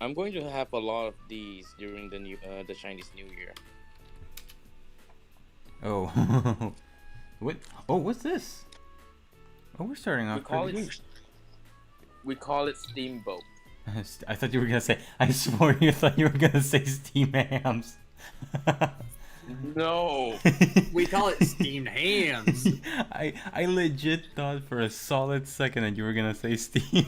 I'm going to have a lot of these during the Chinese New Year. Oh, what? Oh, what's this? Oh, we're starting We off call pretty it good. we call it steamboat. I thought you were gonna say. I swore you thought you were gonna say steam hams. No. We call it steamed hams. I legit thought for a solid second that you were gonna say steam.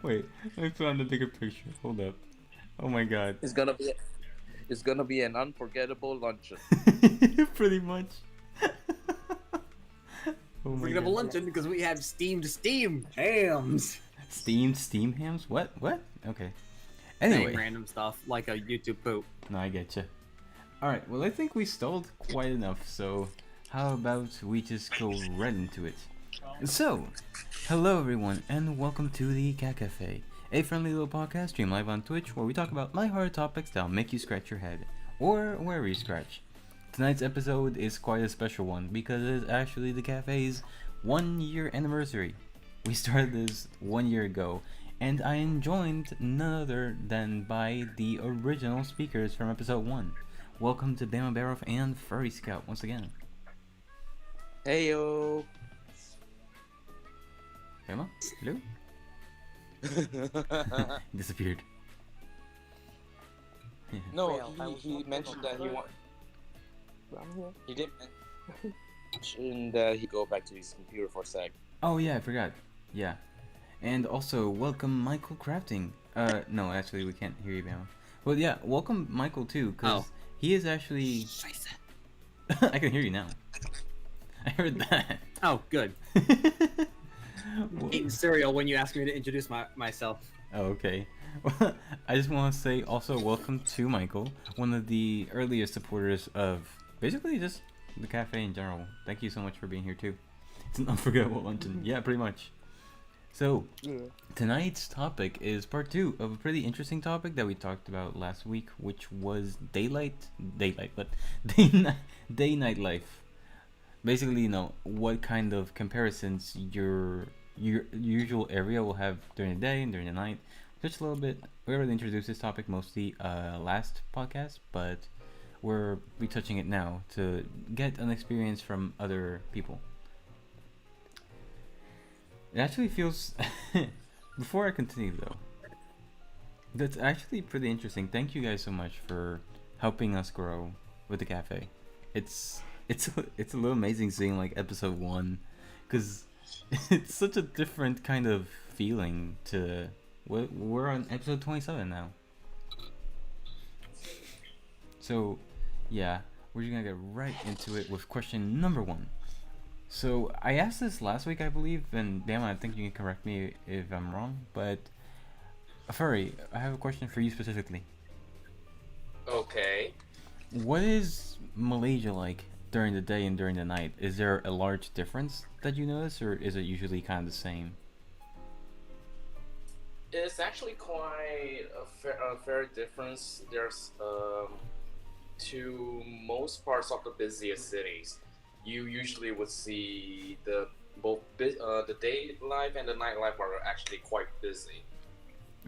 Wait, I found a bigger picture. Hold up. Oh my god. It's gonna be an unforgettable luncheon. Pretty much. Oh We're my gonna have a god. luncheon because we have steamed hams. Steamed steam hams? What? What? Okay. Saying Anyway. random stuff like a YouTube poop. No, I get you. Alright, well, I think we stalled quite enough, so how about we just go right into it? So, hello everyone, and welcome to the Kat Café, a friendly little podcast stream live on Twitch where we talk about lighthearted topics that'll make you scratch your head, or wherever you scratch. Tonight's episode is quite a special one because it is actually the cafe's 1 year anniversary. We started this 1 year ago, and I am joined none other than by the original speakers from episode 1. Welcome to Bama Baroff and Furry Scout once again. Heyo. Bama? Hello? He disappeared. No, Well, he mentioned that he want. I'm here. He did mention that he go back to his computer for a sec. Oh yeah, I forgot. Yeah. And also, welcome Michael Crafting. No, actually we can't hear you, Bama. Well, yeah, welcome Michael too, because he is actually... I can hear you now. I heard that. Oh, good. Well- Eating cereal when you asked me to introduce myself. Oh, okay. Well, I just want to say also welcome to Michael, one of the earliest supporters of basically just the cafe in general. Thank you so much for being here too. It's an unforgettable luncheon. Yeah, pretty much. So, Yeah. tonight's topic is part 2 of a pretty interesting topic that we talked about last week, which was daylight, but day night life. Basically, you know, what kind of comparisons your usual area will have during the day and during the night. Just a little bit. We already introduced this topic mostly last podcast, but we're retouching it now to get an experience from other people. It actually feels... Before I continue though, that's actually pretty interesting. Thank you guys so much for helping us grow with the cafe. It's a little amazing seeing like episode 1, because it's such a different kind of feeling to... We're on episode 27 now. So, yeah, we're just gonna get right into it with question number 1. So, I asked this last week, I believe, and damn, I think you can correct me if I'm wrong, but Furry, I have a question for you specifically. Okay. What is Malaysia like during the day and during the night? Is there a large difference that you notice, or is it usually kind of the same? It's actually quite a fair difference. There's to most parts of the busiest cities, you usually would see the day life and the night life are actually quite busy.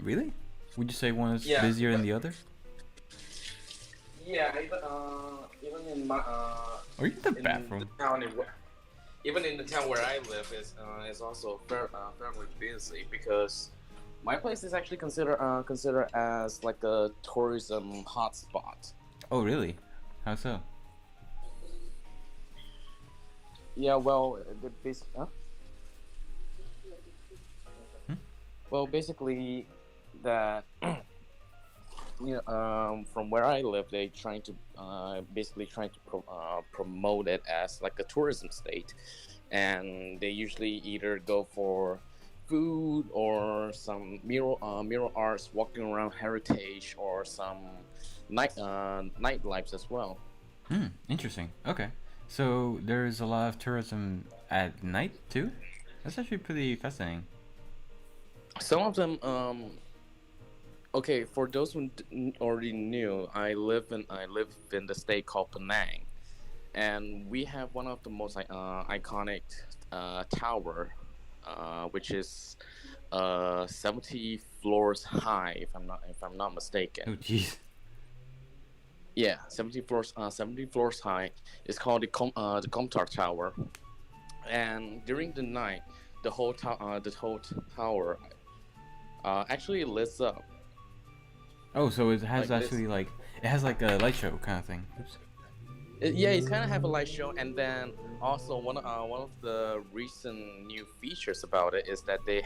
Really? Would you say one is Yeah, busier than but- the other? Yeah, even in my Or you in the in bathroom? the town even in the town where I live is also fairly busy because my place is actually considered as like a tourism hotspot. Oh, really? How so? Yeah, well, huh? Well, basically, that from where I live, they trying to basically trying to promote it as like a tourism state, and they usually either go for food or some mural arts, walking around heritage, or some nightlives as well. Interesting. Okay. So there's a lot of tourism at night too? That's actually pretty fascinating. Some of them, okay, for those who already knew, I live in the state called Penang, and we have one of the most iconic tower, which is 70 floors high, if I'm not mistaken. Oh jeez. Yeah, 70 floors high. It's called the Comtar Tower. And during the night, the whole tower actually lights up Oh, so it has like this. actually like it has like a light show kind of thing. Oops. Yeah, it's kind of have a light show, and then also one of the recent new features about it is that they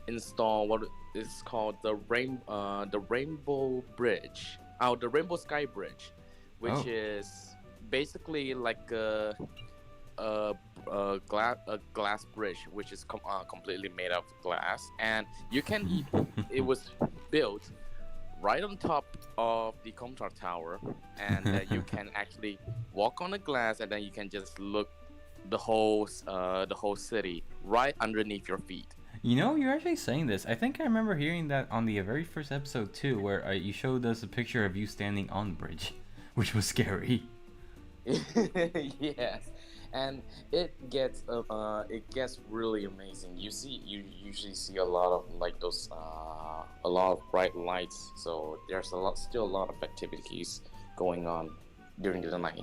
install what is called the Rainbow Bridge, the Rainbow Sky Bridge, which Oh. is basically like a glass bridge, which is completely made of glass, and it was built right on top of the Comtar Tower, and then you can actually walk on the glass, and then you can just look the whole city right underneath your feet. You know, you're actually saying this. I think I remember hearing that on the very first episode too, where you showed us a picture of you standing on the bridge, which was scary. Yes, and it gets really amazing. You usually see a lot of like those a lot of bright lights, so there's still a lot of activities going on during the night.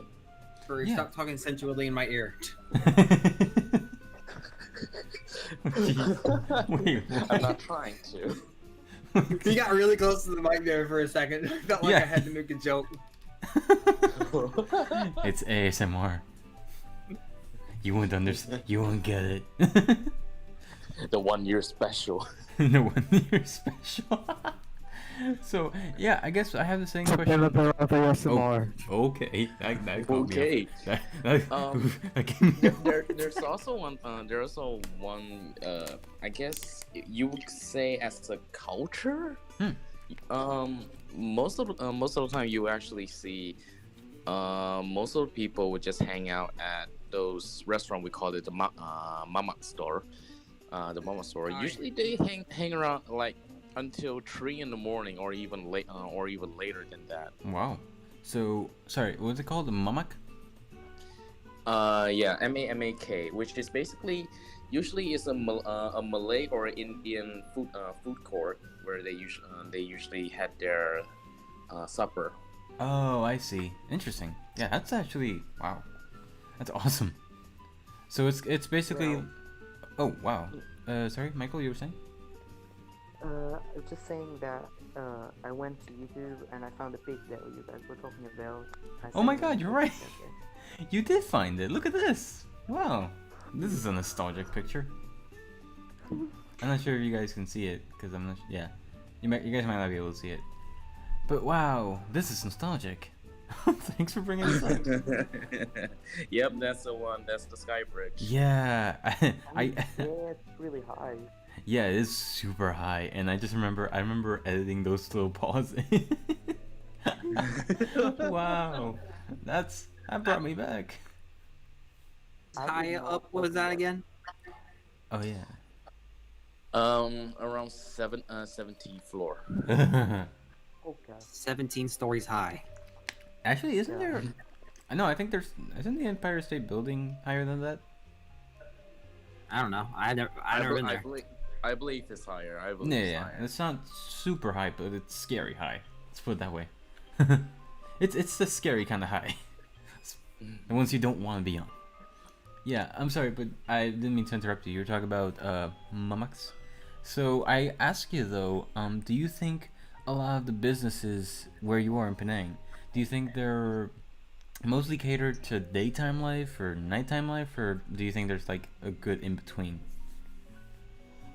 Furry, Yeah. stop talking sensually in my ear. Jeez. Wait, what? I'm not trying to. You got really close to the mic there for a second. I felt like Yeah. I had to make a joke. It's ASMR. You won't understand. You won't get it. The 1 year special. No 1 year special. So yeah, I guess I have the same question. ASMR. Okay, that caught me Okay. off. That, Um, that gave me There's also one. There's also one. I guess you would say as a culture. Hmm. Most of the time you actually see. Most of the people would just hang out at those restaurant. We call it the mama store. The mama store. Hi. Usually they hang around like until 3 in the morning, or even late, or even later than that. Wow. So sorry, what's it called? The mamak? Yeah, MAMAK, which is basically usually is a Malay or Indian food court where they usually had their supper. Oh, I see. Interesting. Yeah, that's actually wow. That's awesome. So it's basically. Well- Oh wow. Sorry, Michael, you were saying? I was just saying that I went to YouTube and I found a pic that you guys were talking about. Oh my God, you're right. You did find it. Look at this. Wow. This is a nostalgic picture. I'm not sure if you guys can see it because I'm not. Yeah, you guys might not be able to see it. But wow, this is nostalgic. Thanks for bringing this up. Yep, that's the one. That's the Sky Bridge. Yeah, Yeah, it's really high. yeah, it is super high, and I remember editing those little paws. Wow, that brought me back. I High didn't know up what was that was. again? Oh yeah. Around 70 floor. Oh god. 17 stories high. Actually, isn't Yeah. there? I know. I think isn't the Empire State Building higher than that? I don't know. I've never been there. I believe it's higher. I believe Yeah, it's yeah. higher. It's not super high, but it's scary high. Let's put it that way. It's the scary kind of high. The ones you don't want to be on. Yeah, I'm sorry, but I didn't mean to interrupt you. You were talking about mamaks. So I ask you though, do you think a lot of the businesses where you are in Penang, do you think they're mostly catered to daytime life or nighttime life, or do you think there's like a good in between?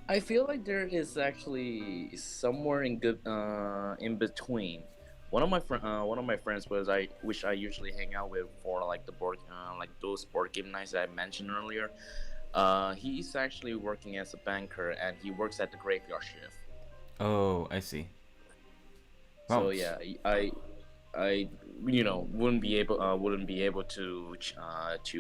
I feel like there is actually somewhere in between. One of my friends which I usually hang out with for like like those board game nights that I mentioned earlier. He's actually working as a banker, and he works at the graveyard shift. Oh, I see. So Wow. yeah, I wouldn't be able to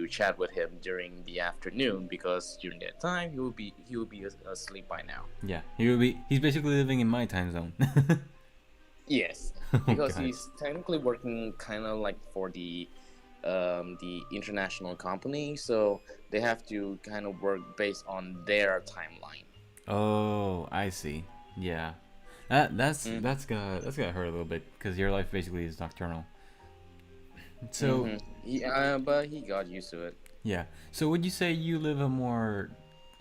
chat with him during the afternoon, because during that time he will be asleep by now. Yeah, he's basically living in my time zone. Yes, Oh, because God. he's technically working kind of like for the international company, so they have to kind of work based on their timeline. Oh, I see. Yeah. That's gotta hurt a little bit because your life basically is nocturnal. So Yeah, but he got used to it. yeah. So would you say you live a more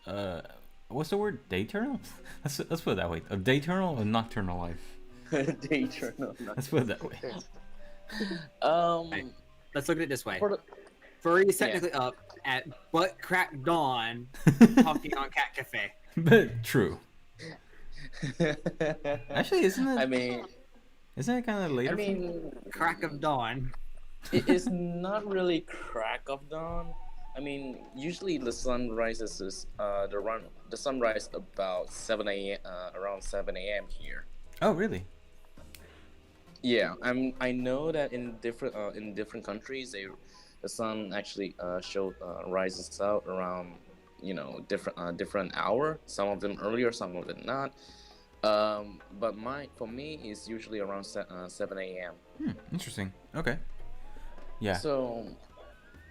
uh what's the word? Dayturnal? Let's put it that way. A dayturnal or nocturnal life. Dayturnal. Let's put it that way. Right. Let's look at it this way. For the, Furry is yeah. technically up at butt crack dawn talking on Cat Cafe. But true. Actually, isn't it? I mean, Isn't it kind of later? I mean, Crack of dawn. it is not really crack of dawn. I mean, usually the sun rises the sunrise about 7 a.m. Around 7 a.m. here. Oh, really? Yeah, I know that in different countries the sun actually rises out around different hour. Some of them earlier, some of them not. But for me is usually around 7 a.m. Interesting. Okay. Yeah. So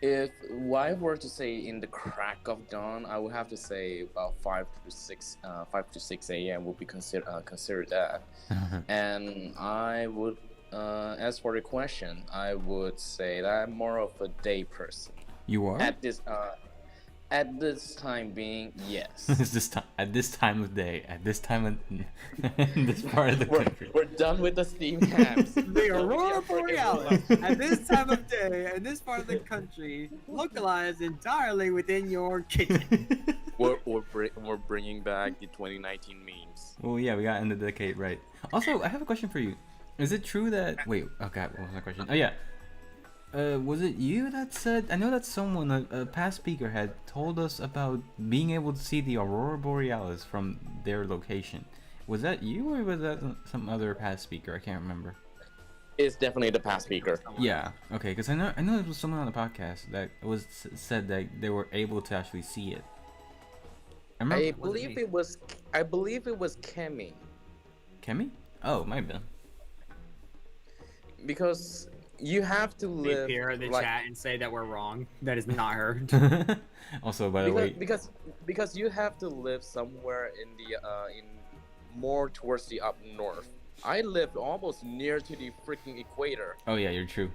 if I were to say in the crack of dawn, I would have to say about 5 to 6 a.m. would be considered that. And I would, as for the question, I would say that I'm more of a day person. You are? At this time being, yes. At this time of day, at this time of in this part of the country. We're done with the steam camps. The aurora borealis at this time of day in this part of the country, localized entirely within your kitchen. We're bringing back the 2019 memes. Well, yeah, we got end of the decade right. Also, I have a question for you. Is it true that wait? Okay, what was my question? Oh yeah. Was it you that said? I know that someone, a past speaker, had told us about being able to see the aurora borealis from their location. Was that you, or was that some other past speaker? I can't remember. It's definitely the past speaker. Yeah. Okay, because I know it was someone on the podcast that said that they were able to actually see it. I believe it was Kemi. Kemi? Oh, might have been. Because you have to We live appear in the like, chat and say that we're wrong. That is not her. Also, by the way, because you have to live somewhere in more towards the up north. I lived almost near to the freaking equator. oh yeah, you're true.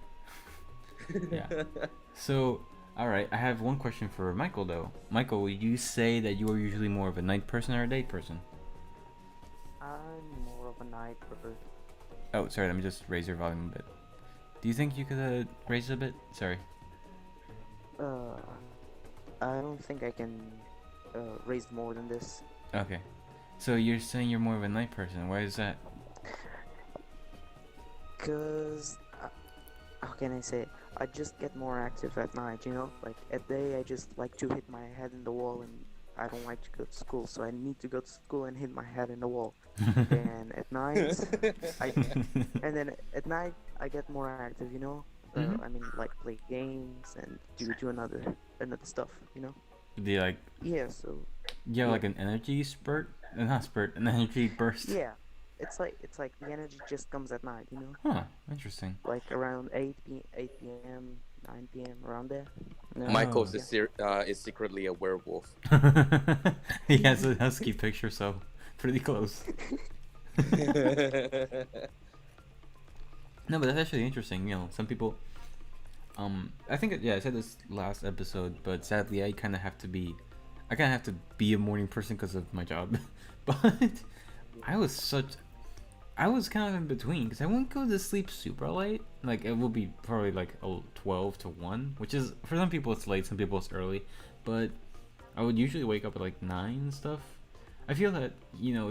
Yeah. So, all right, I have one question for Michael though. Michael, would you say that you are usually more of a night person or a day person? I'm more of a night person. Oh, sorry. Let me just raise your volume a bit. Do you think you could raise it a bit? Sorry. I don't think I can raise more than this. Okay. So you're saying you're more of a night person. Why is that? Cause how can I say it? I just get more active at night, you know? Like at day I just like to hit my head in the wall and I don't like to go to school, so I need to go to school and hit my head in the wall. And at night and then at night I get more active, you know? Mhm. I mean like play games and do another stuff, you know? Do you like? Yeah, so You have like an energy spurt? Not spurt, an energy burst. yeah. It's like the energy just comes at night, you know? Huh. Interesting. Like around 8 p.m., 9 p.m. around there. No. Michael Oh. is secretly a werewolf. He has a husky picture, so pretty close. No, but that's actually interesting. You know, some people. I think I said this last episode, but sadly, I kind of have to be a morning person because of my job. But I was kind of in between because I won't go to sleep super late. Like it will be probably like 12 to 1, which is for some people it's late, some people it's early. But I would usually wake up at like 9 and stuff. I feel that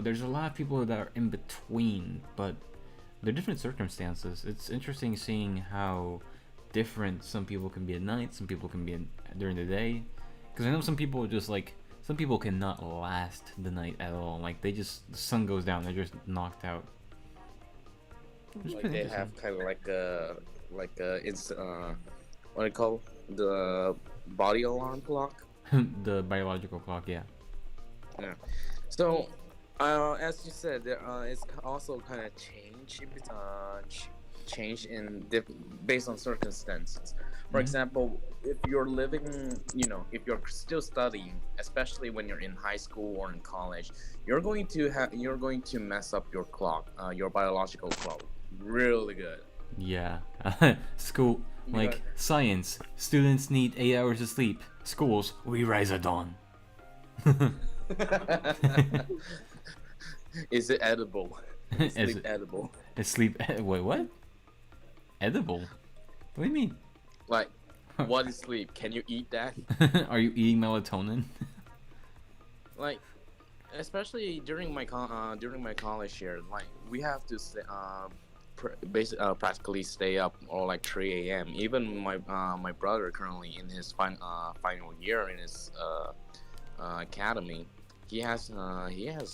there's a lot of people that are in between, but they're different circumstances. It's interesting seeing how different some people can be at night, some people can be during the day. Because I know some people some people cannot last the night at all. Like the sun goes down, they're just knocked out. Like they have kind of what do you call the body alarm clock? The biological clock, yeah. Yeah. So, as you said, there is also kind of change based on circumstances. For Mhm. example, if you're living, if you're still studying, especially when you're in high school or in college, you're going to mess up your clock, your biological clock, really good. Yeah. School, Because like science, students need 8 hours of sleep. Schools, we rise at dawn. is it edible? Is Is sleep it edible? sleep? Wait, what? Edible? What do you mean? Like, what is sleep? Can you eat that? Are you eating melatonin? Like, especially during my college year, like we have to stay, practically stay up or like 3 a.m. Even my brother currently in his final year in his academy, he has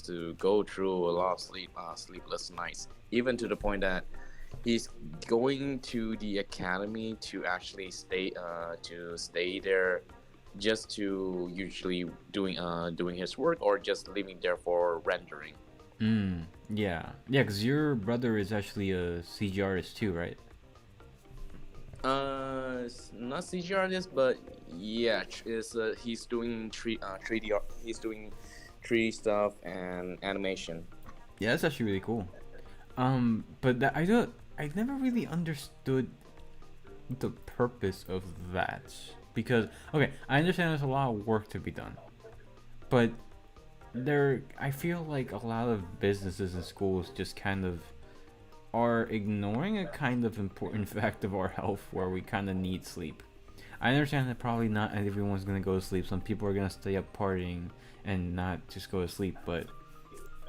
to go through a lot of sleepless nights, even to the point that he's going to the academy to actually stay there just to usually doing his work or just living there for rendering. Yeah. Yeah, because your brother is actually a CG artist too, right? Not CG artist, but yeah, is he's doing 3D art. He's doing 3D stuff and animation. Yeah, that's actually really cool. But that I never really understood the purpose of that because okay, I understand there's a lot of work to be done, but I feel like a lot of businesses and schools just kind of are ignoring a kind of important fact of our health where we kind of need sleep. I understand that probably not everyone's gonna go to sleep. Some people are gonna stay up partying and not just go to sleep, but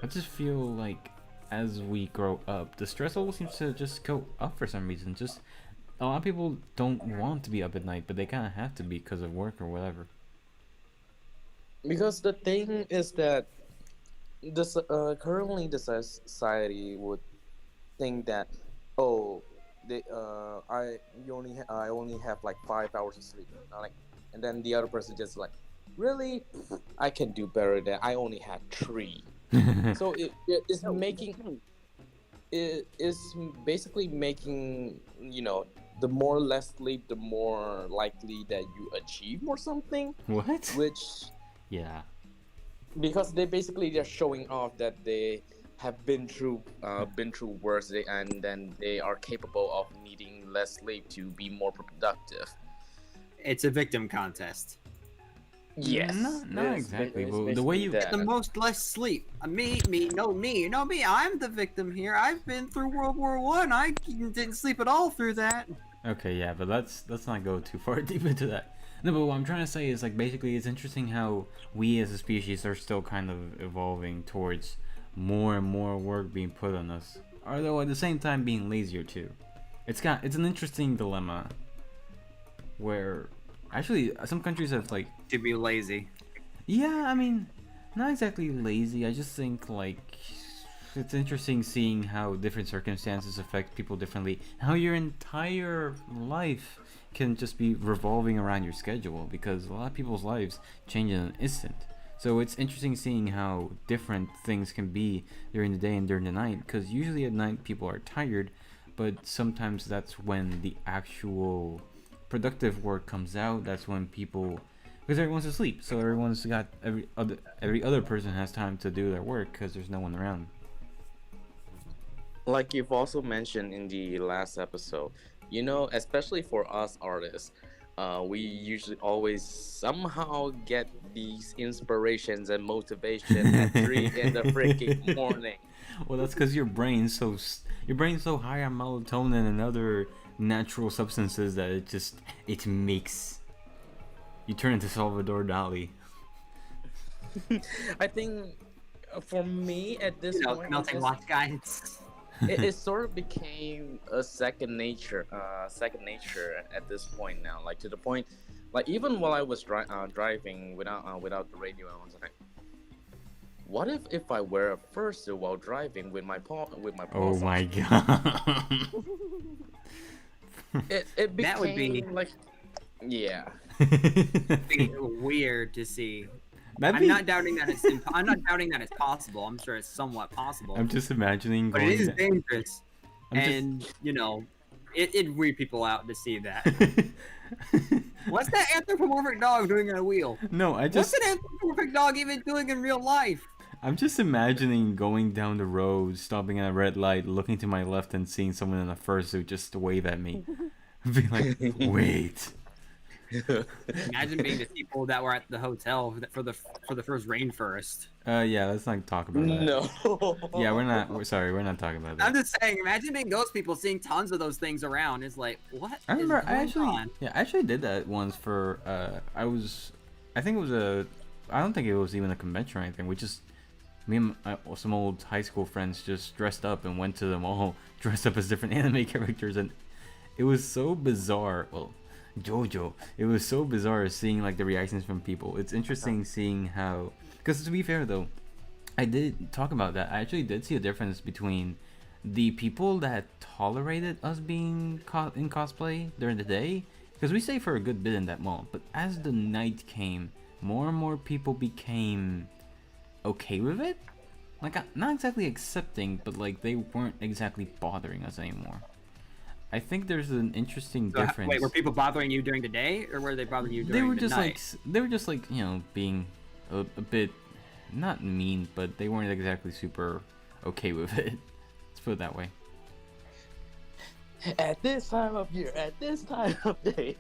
I just feel like as we grow up, the stress level seems to just go up for some reason. Just a lot of people don't want to be up at night, but they kind of have to be because of work or whatever. Because the thing is that currently the society would think that, oh, I only have like 5 hours of sleep. Like, and then the other person just like, really, I can do better than I only had 3. So it is making it is basically making, the more less sleep, the more likely that you achieve or something. What? Which, Yeah. because they're showing off that they have been through worse, and then they are capable of needing less sleep to be more productive. It's a victim contest. Yes, Not exactly. it's But the way basically you that. The most less sleep. Me. I'm the victim here. I've been through World War One. I didn't sleep at all through that. Okay, yeah, but let's not go too far deep into that. No, but what I'm trying to say is like basically it's interesting how we as a species are still kind of evolving towards more and more work being put on us, although at the same time being lazier too. It's an interesting dilemma where actually some countries have like To be lazy. yeah, I mean, not exactly lazy. I just think like it's interesting seeing how different circumstances affect people differently. How your entire life can just be revolving around your schedule because a lot of people's lives change in an instant. So it's interesting seeing how different things can be during the day and during the night because usually at night people are tired, but sometimes that's when the actual productive work comes out. That's when people because everyone's asleep, so every other person has time to do their work because there's no one around. Like you've also mentioned in the last episode, especially for us artists, we usually always somehow get these inspirations and motivation at 3 in the freaking morning. Well, that's because your brain's so high on melatonin and other natural substances that it makes you turn into Salvador Dali. I think for me at this point, Melting watch guides. it sort of became a second nature at this point now. Like to the point, like even while I was driving without the radio, I was like, what if I wear a fursuit while driving with my Oh paws my on? god. It became That would be- like, yeah. Be weird to see. That'd I'm be- not doubting that I'm not doubting that it's possible. I'm sure it's somewhat possible. I'm just imagining But going. it is dangerous. I'm just- And It'd weird people out to see that. What's that anthropomorphic dog doing on a wheel? No, What's an anthropomorphic dog even doing in real life? I'm just imagining going down the road, stopping at a red light, looking to my left, and seeing someone in a fursuit just wave at me. Be like, wait. Imagine being the people that were at the hotel for the first rainforest. Yeah, let's not talk about that. No. Yeah, we're not talking about that. I'm just saying, imagine being those people, seeing tons of those things around. It's like, what? I remember is going on? I actually did that once for I think it was I don't think it was even a convention or anything. We just me and some old high school friends just dressed up and went to the mall dressed up as different anime characters, and it was so bizarre. Well, JoJo. It was so bizarre seeing like the reactions from people. It's interesting seeing how, because to be fair though, I did talk about that. I actually did see a difference between the people that tolerated us being in cosplay during the day, because we stayed for a good bit in that mall, but as the night came, more and more people became okay with it. Like, not exactly accepting, but like they weren't exactly bothering us anymore. I think there's an interesting difference. Wait, were people bothering you during the day, or were they bothering you during the night? They were just like, you know, being a bit, not mean, but they weren't exactly super okay with it. Let's put it that way. At this time of year, at this time of day.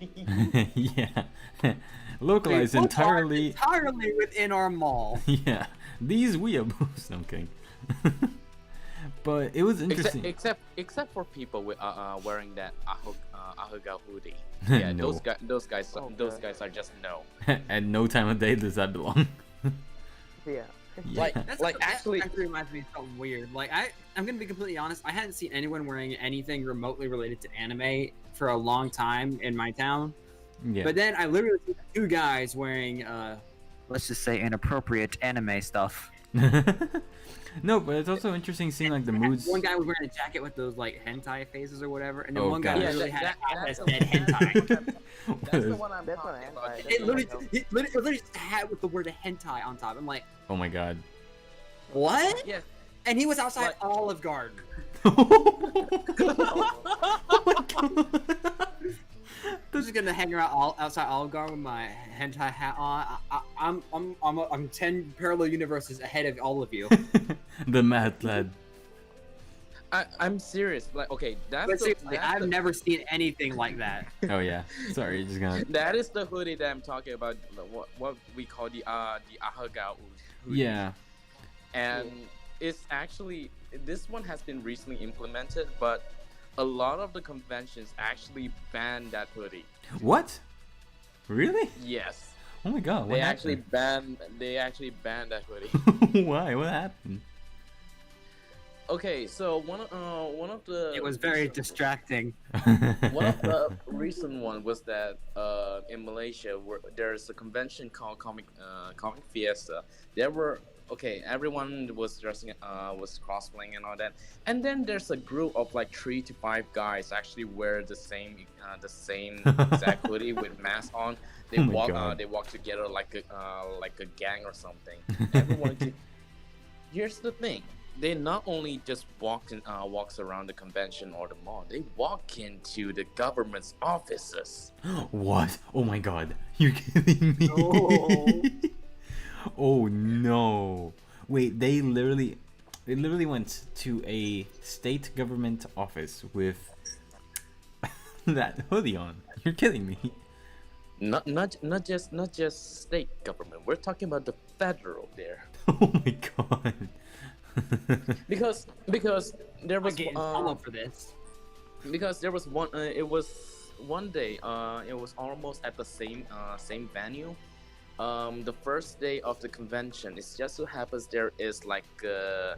Yeah. Localized entirely within our mall. Yeah. These weeaboos. No, I'm kidding. But it was interesting. Except for people with wearing that Ahuga hoodie. Yeah, No. those guys are just no. At no time of day does that belong. Yeah. Yeah. Like That actually reminds me of something weird. Like I'm gonna be completely honest. I hadn't seen anyone wearing anything remotely related to anime for a long time in my town. Yeah. But then I literally see two guys wearing let's just say inappropriate anime stuff. No, but it's also interesting seeing like the moods. One guy was wearing a jacket with those like hentai faces or whatever, and then Oh, one guy gosh. literally had a hat that that's said hentai. that's the one I'm That's what talking I about. had. It literally just a hat with the word hentai on top. I'm like, Oh my god. what? Yeah. And he was outside Like- Olive Garden. Oh my god. I'm just gonna hang around outside Olive Garden with my hentai hat on. I'm 10 parallel universes ahead of all of you. The mad lad. I'm serious. Like, okay, But seriously, I've never seen anything like that. Oh yeah. Sorry, you're just gonna. That is the hoodie that I'm talking about. What we call the Ahuga hoodie. Yeah. And it's actually, this one has been recently implemented, but a lot of the conventions actually ban that hoodie. What? Really? Yes. Oh my god. What They happened? actually banned that hoodie. Why? What happened? Okay, so one of the It was very distracting. one of the recent one was that in Malaysia where there's a convention called Comic Fiesta. There were everyone was dressing was cosplaying and all that, and then there's a group of like 3 to 5 guys actually wear the same exact hoodie with mask on. They Oh my God. they walk together like a gang or something. Everyone here's the thing. They not only just walks around the convention or the mall, they walk into the government's offices. What? Oh my god. You're kidding me. Oh. Oh no. Wait, they literally went to a state government office with that hoodie on. You're kidding me. Not just state government. We're talking about the federal there. Oh my god. because there was Getting followed for this. because there was one it was one day it was almost at the same venue. The first day of the convention, it just so happens there is like a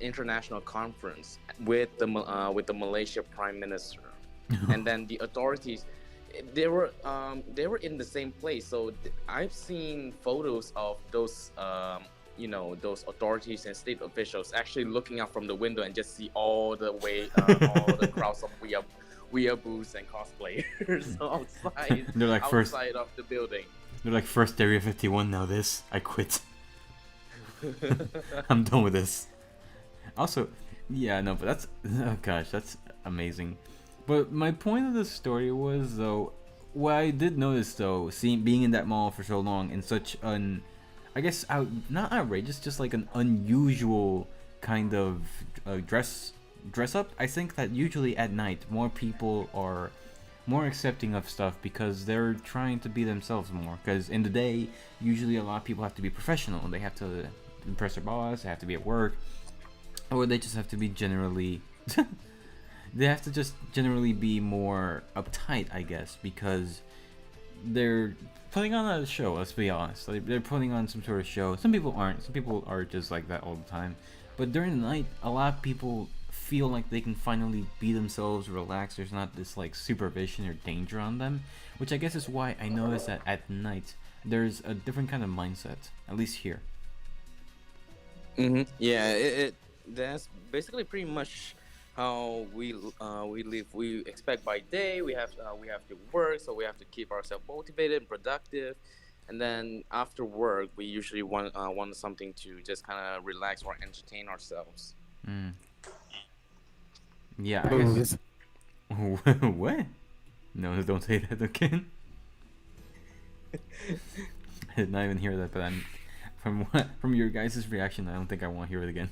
international conference with the Malaysia Prime Minister, and then the authorities. They were in the same place. So I've seen photos of those those authorities and state officials actually looking out from the window and just see all the crowds of weeaboos and cosplayers outside. They're like outside of the building. They're like first Area 51 now. I quit. I'm done with this. Also, yeah, no, but that's, oh gosh, that's amazing. But my point of the story was though, what I did notice though, seeing being in that mall for so long in such an, I guess not outrageous, just like an unusual kind of dress up. I think that usually at night more people are more accepting of stuff because they're trying to be themselves more. Because in the day, usually a lot of people have to be professional. They have to impress their boss. They have to be at work, or they just have to be generally. They have to just generally be more uptight, I guess, because they're putting on a show. Let's be honest. They're putting on some sort of show. Some people aren't. Some people are just like that all the time. But during the night, a lot of people feel like they can finally be themselves, relax. There's not this like supervision or danger on them, which I guess is why I noticed that at night there's a different kind of mindset, at least here. Yeah, that's basically pretty much how we live. We expect by day we have to work, so we have to keep ourselves motivated and productive. And then after work, we usually want something to just kind of relax or entertain ourselves. Mm. Yeah, I guess. What? No, don't say that again. I did not even hear that, but from your guys' reaction, I don't think I want to hear it again.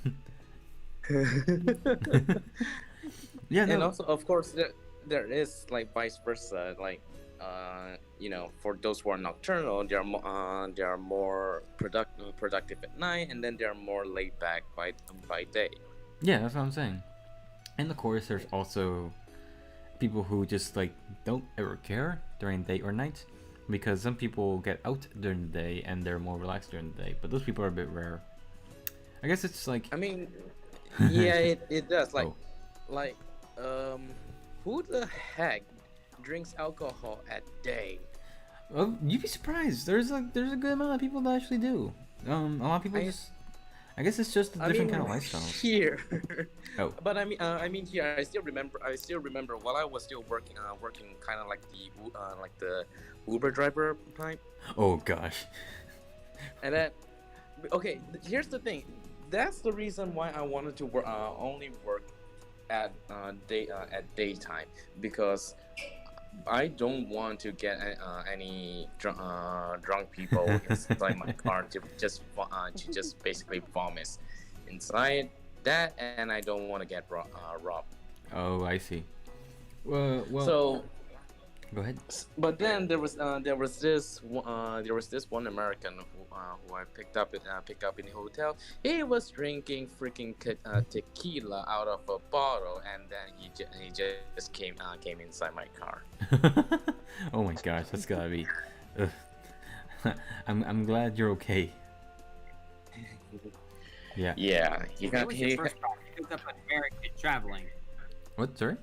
Yeah, no. And also, of course, there is like vice versa. Like, for those who are nocturnal, they are more productive at night, and then they are more laid back by day. Yeah, that's what I'm saying. And of course, there's also people who just like don't ever care during day or night, because some people get out during the day and they're more relaxed during the day. But those people are a bit rare. I guess it's like. I mean, yeah, it does. Like, who the heck drinks alcohol at day? Well, you'd be surprised. There's a good amount of people that actually do. A lot of people I guess it's just a different kind of lifestyle. Here. Oh. But I mean here. I still remember while I was still working kind of like the Uber driver type. Oh gosh. And then, okay, here's the thing. That's the reason why I wanted to only work at daytime, because I don't want to get any drunk people inside my car to just basically vomit inside that, and I don't want to get robbed. Oh, I see. Well. So. Go ahead. But then there was this one American who I picked up in the hotel. He was drinking freaking tequila out of a bottle, and then he just came inside my car. Oh my gosh, that's gotta be. I'm glad you're okay. Yeah. Yeah. He picked up an American traveling. What? Sorry.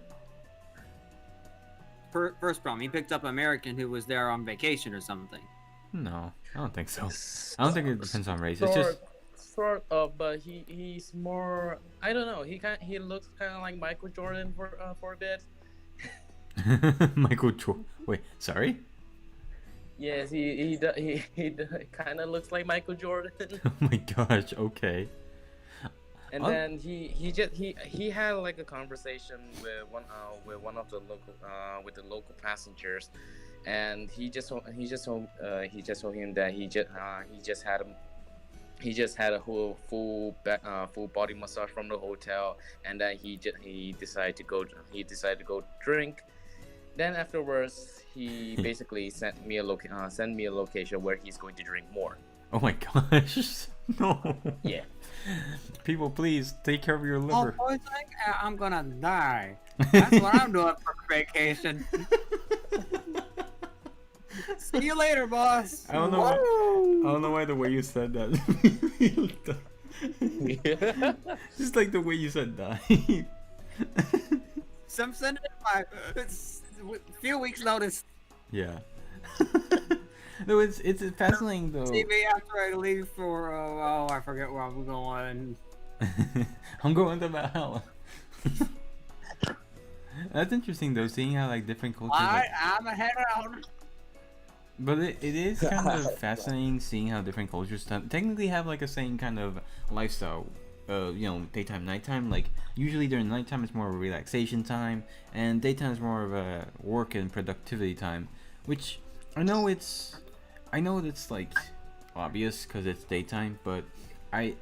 First problem, he picked up an American who was there on vacation or something. No, I don't think so. I don't think it depends on race. It's just sort of, but he's more. I don't know. He looks kind of like Michael Jordan for a bit. Michael Jordan. Wait, sorry. Yes, he kind of looks like Michael Jordan. Oh my gosh. Okay. And then he had like a conversation with one of the local passengers, and he just told him that he just had a full body massage from the hotel, and then he decided to go drink. Then afterwards, he basically sent me a location where he's going to drink more. Oh my gosh. No. Yeah. People, please take care of your liver. Oh, boys, I'm gonna die. That's what I'm doing for vacation. See you later, boss. I don't know why the way you said that. Just like the way you said die. Some sending my few weeks notice. Yeah. No, it's fascinating though. See me after I leave for I forget where I'm going. I'm going to Valhalla. That's interesting though, seeing how like different cultures. I'm a head out. But it is kind of fascinating seeing how different cultures technically have like a same kind of lifestyle. daytime, nighttime. Like usually during nighttime it's more of a relaxation time, and daytime is more of a work and productivity time. Which I know it's like obvious because it's daytime, but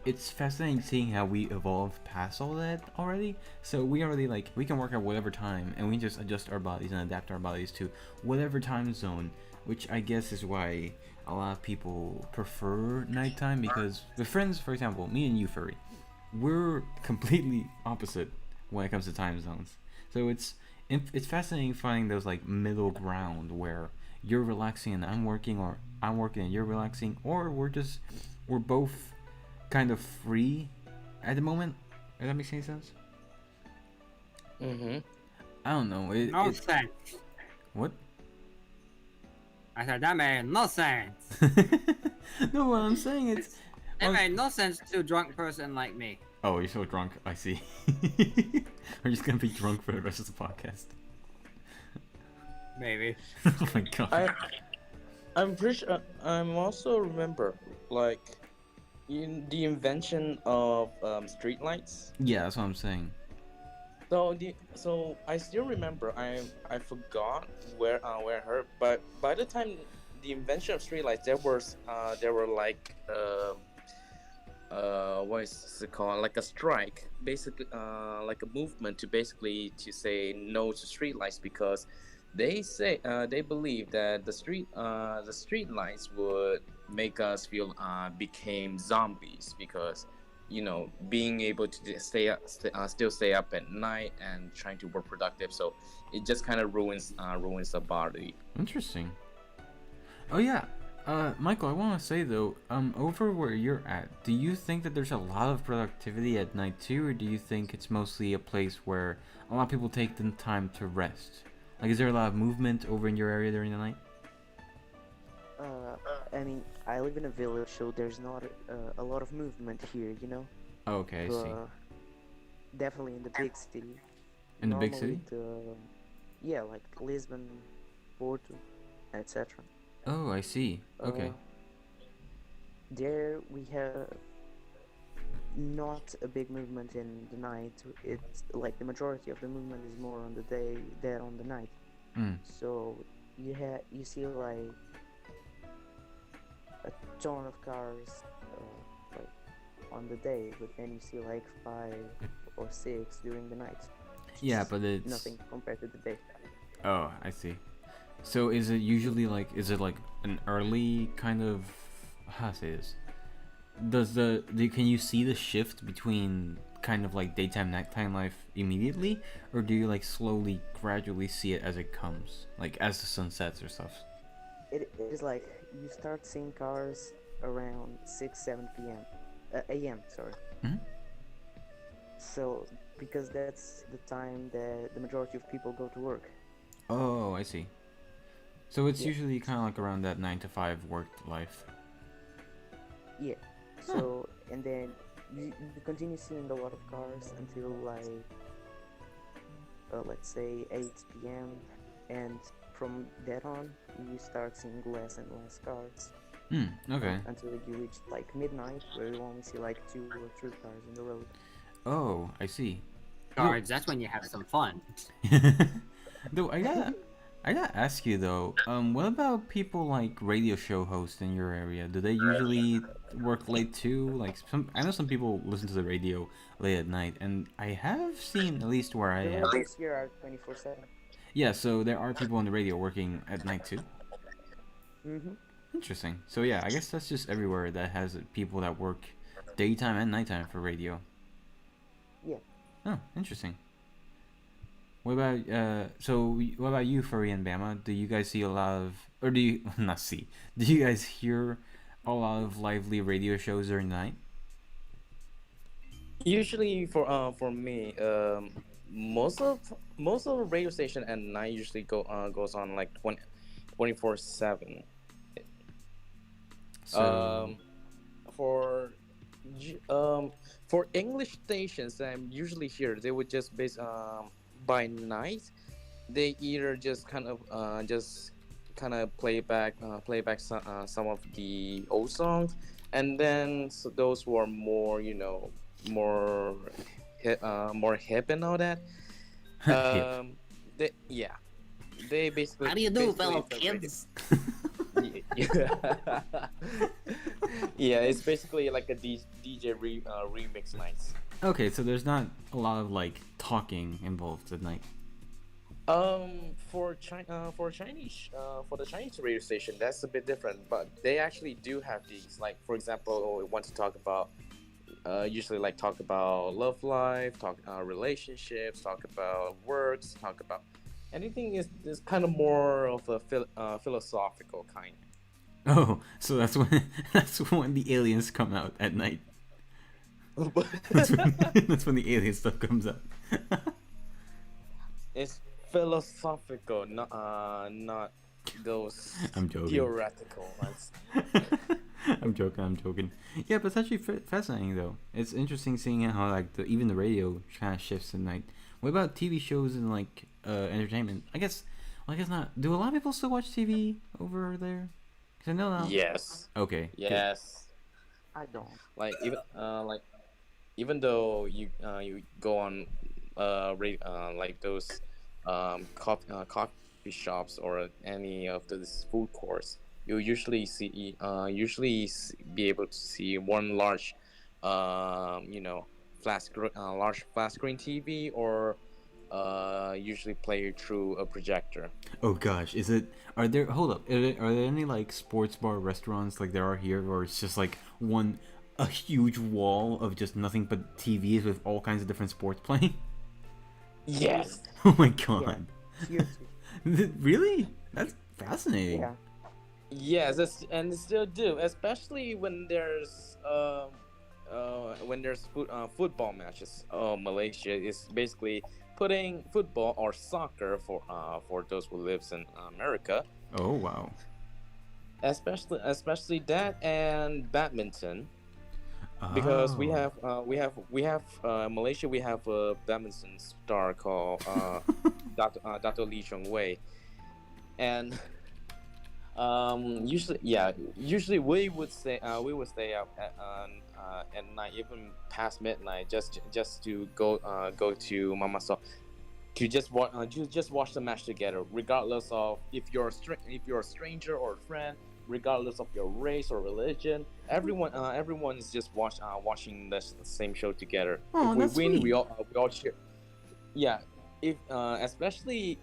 it's fascinating seeing how we evolved past all that already. So we already like we can work at whatever time, and we just adjust our bodies and adapt our bodies to whatever time zone, which I guess is why a lot of people prefer nighttime. Because with friends, for example, me and you, Furry, we're completely opposite when it comes to time zones. So it's fascinating finding those like middle ground where you're relaxing and I'm working, or I'm working and you're relaxing, or we're both kind of free at the moment. If that makes any sense? Mm-hmm. I don't know. No sense. What? I said that made no sense. No, what I'm saying is. It made no sense to a drunk person like me. Oh, you're so drunk. I see. We're just gonna be drunk for the rest of the podcast. Maybe. Oh my god. I'm pretty sure. I'm also remember like in the invention of streetlights. Yeah, that's what I'm saying. So I still remember. I forgot where I heard, but by the time the invention of streetlights, there were like what is it called, like a strike, basically like a movement to basically to say no to streetlights, because they believe that the street lights would make us feel became zombies, because being able to still stay up at night and trying to work productive, so it just kind of ruins the body. Interesting. Oh yeah. Michael, I want to say though, over where you're at, do you think that there's a lot of productivity at night too, or do you think it's mostly a place where a lot of people take the time to rest? Like, is there a lot of movement over in your area during the night? I mean, I live in a village, so there's not a lot of movement here, you know? Oh, okay, I see. Definitely in the big city. In the big city? Yeah, like Lisbon, Porto, etc. Oh, I see. Okay. There we have not a big movement in the night. It's like the majority of the movement is more on the day than on the night. Mm. So you see like a ton of cars like on the day, but then you see like 5 or 6 during the night. Yeah, but it's nothing compared to the day. Oh, I see. So is it usually like, is it like an early kind of, how to say this? Can you see the shift between kind of like daytime nighttime life immediately, or do you like slowly gradually see it as it comes, like as the sun sets or stuff? It is like you start seeing cars around 6-7 p.m. a.m. Sorry. Mm-hmm. So because that's the time that the majority of people go to work. Oh, I see. So it's usually kind of like around that 9 to 5 work life. Yeah. So and then you continue seeing a lot of cars until like let's say 8 p.m. and from that on you start seeing less and less cars. Okay. Until you reach like midnight, where you only see like 2 or 3 cars in the road. Oh, I see. Guards, that's when you have some fun. Though I gotta ask you though, what about people like radio show hosts in your area? Do they usually work late too? Like I know some people listen to the radio late at night, and I have seen, at least where I The am. radios here are 24/7. Yeah, so there are people on the radio working at night too. Mm-hmm. Interesting. So yeah, I guess that's just everywhere that has people that work daytime and nighttime for radio. Yeah. Oh, interesting. What about what about you, Furry and Bama? Do you guys see a lot of, or do you not see? Do you guys hear a lot of lively radio shows during the night? Usually for me, most of the radio station at night usually goes on like 24/7. So For for English stations that I'm usually here, they would just by night, they either just kind of play back some of the old songs, and then those who are more more hip and all that. Hip. Yeah, they basically How do you do, basically fellow it's a radio. kids? Yeah, yeah, it's basically like a DJ remix nights. Okay, so there's not a lot of like talking involved at night. For the Chinese radio station, that's a bit different. But they actually do have these. Like, for example, we want to talk about, usually like talk about love life, talk relationships, talk about works, talk about anything is kind of more of a philosophical kind. Oh, so that's when that's when the aliens come out at night. That's when, that's when the alien stuff comes out. It's philosophical, not those I'm joking. theoretical ones. I'm joking. I'm joking. Yeah, but it's actually fascinating though. It's interesting seeing how like even the radio kind of shifts at night. What about TV shows and like entertainment? I guess not. Do a lot of people still watch TV over there? Cause I know now. Yes. Okay. Good. Yes. I don't. Like even though you go on like those coffee shops or any of those food courts, you be able to see one large large flat screen TV, or usually play through a projector. Oh gosh, is it? Are there? Hold up. Are there any like sports bar restaurants like there are here, or it's just like a huge wall of just nothing but TVs with all kinds of different sports playing? Yes. Oh my god. Here too. Really? That's fascinating. Yeah. Yes, and they still do, especially when there's football matches. Malaysia is basically putting football or soccer for those who lives in America, Oh wow. especially that and badminton, because Oh. we have Malaysia, we have a badminton star called Dato Lee Chong Wei, and usually we would stay up at night, even past midnight, just to go to Mama So to just watch the match together, regardless of if you're a stranger or a friend, regardless of your race or religion. Everyone is just watching the same show together. Oh, If we that's win, sweet. we all cheer. Yeah, if especially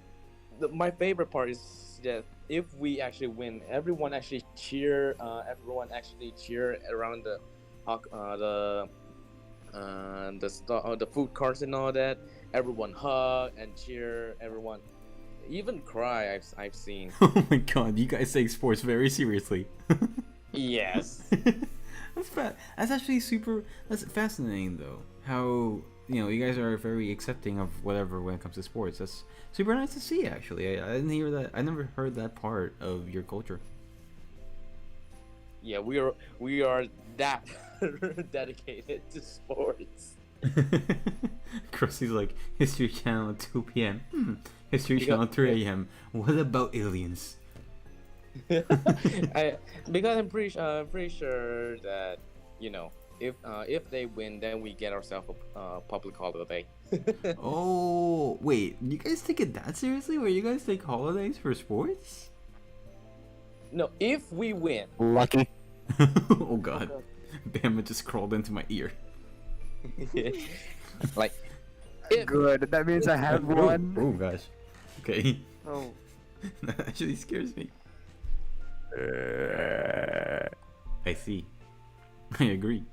my favorite part is that if we actually win, everyone actually cheer around the food carts and all that. Everyone hug and cheer. Everyone even cry. I've seen. Oh my god, you guys take sports very seriously. Yes. That's actually super. That's fascinating though. How you guys are very accepting of whatever when it comes to sports. That's super nice to see. Actually, I didn't hear that. I never heard that part of your culture. Yeah, we are that dedicated to sports. Krusty's like History Channel at 2 p.m. History Because- Channel at 3 a.m. What about aliens? Because I'm pretty sure that if they win, then we get ourselves a public holiday. Oh wait, you guys take it that seriously? Where you guys take holidays for sports? No, if we win. Lucky. Oh god, Bama just crawled into my ear. Like, if, Good. That means I have one. Oh gosh. Okay. Oh, That actually scares me. I see. I agree.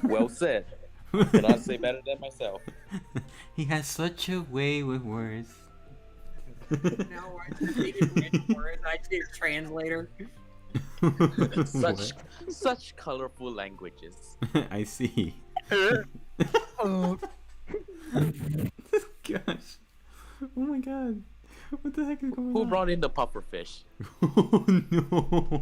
well said. Cannot say better than myself. He has such a way with words. Now we're taking words. I take translator. Such colorful languages. What? I see. Oh. Gosh. Oh my god. What the heck is going Who on? brought in the puffer fish? Oh no.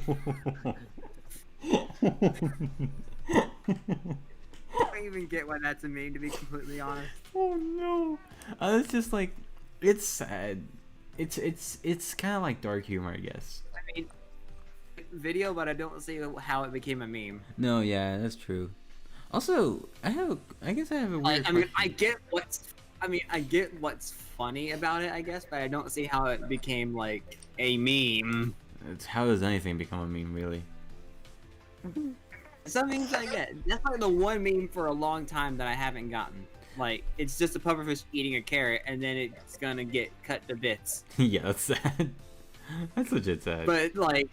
I don't even get why that's a meme, to be completely honest. Oh no. It's just like, it's sad. It's kind of like dark humor, I guess. I mean, video, but I don't see how it became a meme. No, yeah, that's true. Also, I guess I have a weird. I mean, question. I get what's funny about it, I guess, but I don't see how it became like a meme. It's how does anything become a meme, really? Some memes I get. That's like the one meme for a long time that I haven't gotten. Like, it's just a pufferfish eating a carrot, and then it's gonna get cut to bits. Yeah, that's sad. That's legit sad. But like,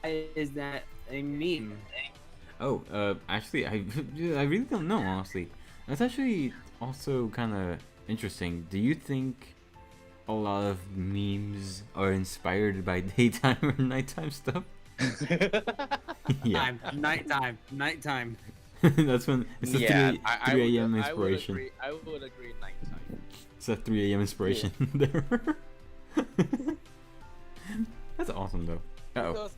is that a meme? Oh, actually, I I really don't know, honestly. That's actually also kind of interesting. Do you think a lot of memes are inspired by daytime or nighttime stuff? Yeah, Nighttime. that's when it's the Yeah, 3 a.m. inspiration. I would agree nighttime. It's a 3 a.m. inspiration there. That's awesome though. Uh-oh. Because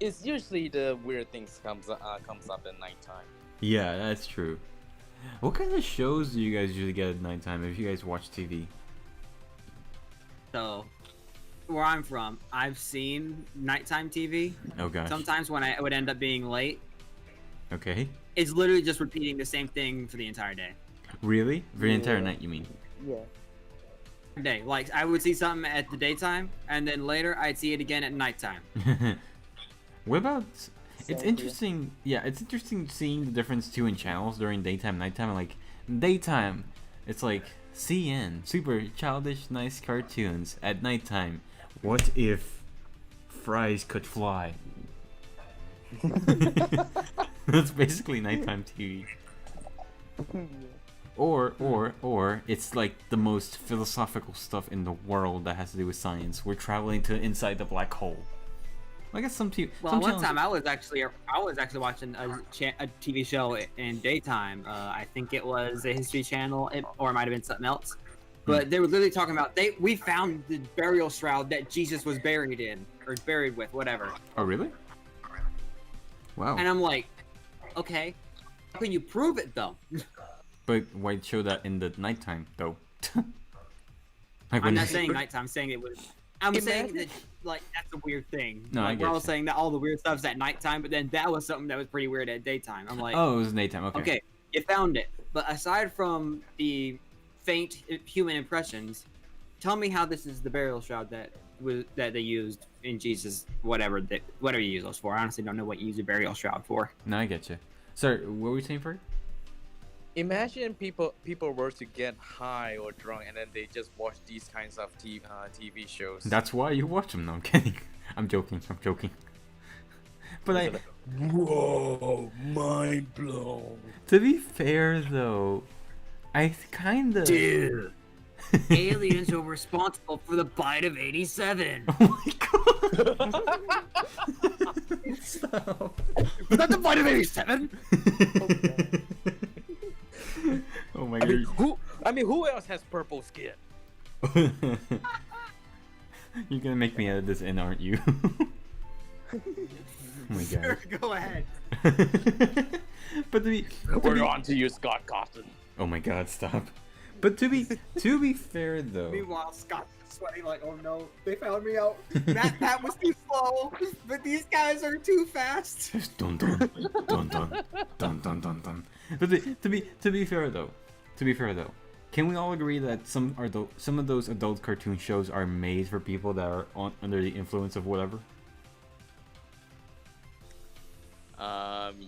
it's usually the weird things comes up at nighttime. Yeah, that's true. What kind of shows do you guys usually get at nighttime if you guys watch TV? So, where I'm from, I've seen nighttime TV. Oh gosh. Sometimes when I would end up being late, Okay. it's literally just repeating the same thing for the entire day. Really? For the entire Yeah. night, you mean? Yeah. Day, like I would see something at the daytime, and then later I'd see it again at nighttime. What about? It's Same here. interesting. Yeah, it's interesting seeing the difference too in channels during daytime, nighttime. Like daytime, it's like CN, super childish, nice cartoons. At nighttime, what if fries could fly? That's basically nighttime TV. Or it's like the most philosophical stuff in the world that has to do with science. We're traveling to inside the black hole. I guess some TV. Well, some one channels- time I was actually watching a TV show in daytime. I think it was the History Channel, or it might have been something else. But they were literally talking about we found the burial shroud that Jesus was buried in or buried with, whatever. Oh really? Wow. And I'm like, okay, how can you prove it though? But why show that in the nighttime though? Like I'm when not it's- saying nighttime. I'm saying it was. I'm saying Imagine- that like that's a weird thing. No, I like, get we're all you. saying that all the weird stuff's at nighttime, but then that was something that was pretty weird at daytime. I'm like, Oh, it was nighttime. Okay. okay, you found it. But aside from the faint human impressions, tell me how this is the burial shroud that they used in Jesus, whatever you use those for. I honestly don't know what you use a burial shroud for. No, I get you. Sorry, what were you saying, Ferg? Imagine people were to get high or drunk and then they just watch these kinds of TV shows. That's why you watch them. No, I'm kidding. I'm joking. But I, Whoa, mind blown. to be fair though, I kind of. Dude, aliens are responsible for the bite of 87. Oh my god! Stop. Was that the bite of 87? Oh my I mean, god. who else has purple skin? You're gonna make me edit this in, aren't you? Oh my Sure, god. go ahead. But to be We're on to you, Scott Cawthon. oh my god, stop. But to be fair though, Meanwhile, Scott's sweating like, oh no, they found me out. That was too slow, but these guys are too fast. dun dun dun dun dun dun dun dun. But to be fair though, can we all agree that some of those adult cartoon shows are made for people that are under the influence of whatever?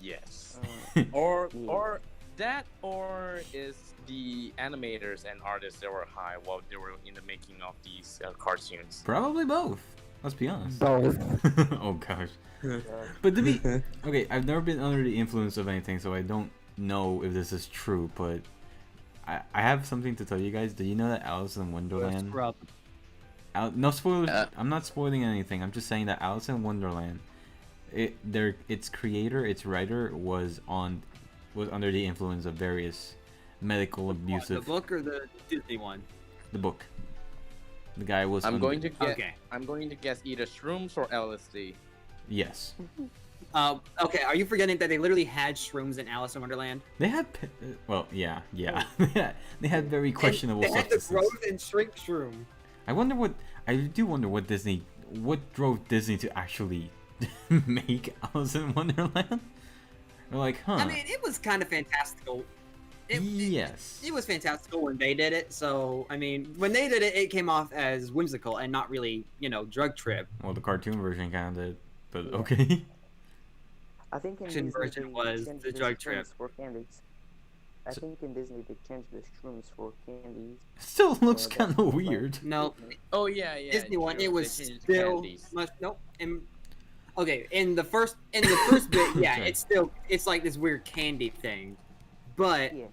Yes. Or is the animators and artists that were high while they were in the making of these cartoons. Probably both. Let's be honest. Both. Oh gosh. But to be okay, I've never been under the influence of anything, so I don't know if this is true. But I have something to tell you guys. Did you know that Alice in Wonderland? No spoilers. I'm not spoiling anything. I'm just saying that Alice in Wonderland, its creator, its writer was under the influence of various medical abusive. The book or the Disney one? The book. The guy was. I'm going to Okay. guess either shrooms or LSD. Yes. Okay, are you forgetting that they literally had shrooms in Alice in Wonderland? They had. Well, yeah. They had very questionable They had the substances. growth and shrink shroom. I do wonder what drove Disney to actually make Alice in Wonderland. We're like, huh? I mean, it was kind of fantastical. Yes. It was fantastical when they did it. So, I mean, when they did it, it came off as whimsical and not really, drug trip. Well, the cartoon version kind of did, but Yeah. okay. I think in Action Disney version they was changed the the drug trip. shrooms for candies. I So- think in Disney they changed the shrooms for candies. Still looks that's kind of like- weird. No, Oh yeah. Disney one, true. it They was changed still candies. much. Nope. Okay, in the first bit, yeah, Okay. it's like this weird candy thing, but Yeah.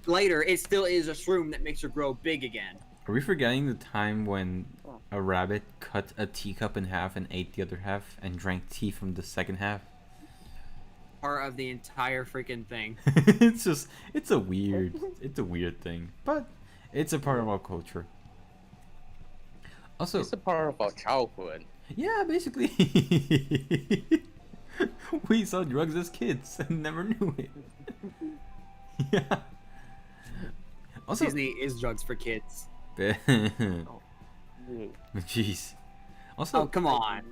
later it still is a shroom that makes her grow big again. Are we forgetting the time when Oh. a rabbit cut a teacup in half and ate the other half and drank tea from the second half? Part of the entire freaking thing. it's a weird thing, but it's a part of our culture. Also, It's a part of our childhood. yeah, basically, we saw drugs as kids and never knew it. Yeah. Also, Disney is drugs for kids. Yeah. jeez. Also, Oh, come on.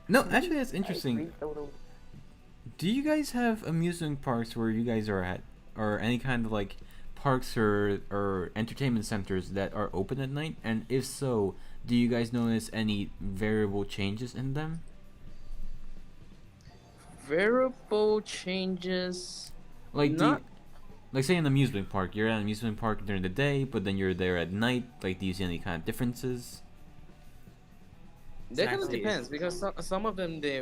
no, actually, that's I interesting. agree totally. Do you guys have amusement parks where you guys are at, or any kind of like parks or entertainment centers that are open at night? And if so, do you guys notice any variable changes in them? Variable changes. Like, Not- like say an amusement park, you're at an amusement park during the day, but then you're there at night. Like, do you see any kind of differences? That kind of Exactly. depends because some of them they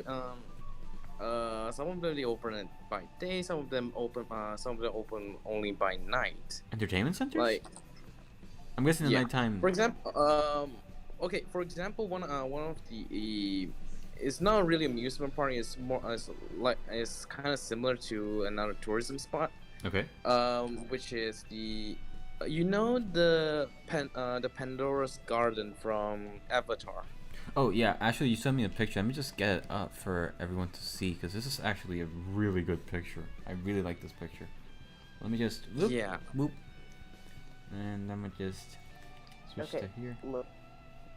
open it by day. Some of them open only by night. Entertainment centers? Like I'm guessing the yeah. nighttime. for example, okay. For example, one of the it's not really amusement park. It's more it's kind of similar to another tourism spot. Okay. Which is the the Pandora's Garden from Avatar. Oh yeah, actually, you sent me a picture. Let me just get it up for everyone to see, because this is actually a really good picture. I really like this picture. Let me just whoop, Yeah. whoop, and I'm gonna just switch Okay. to here. Look,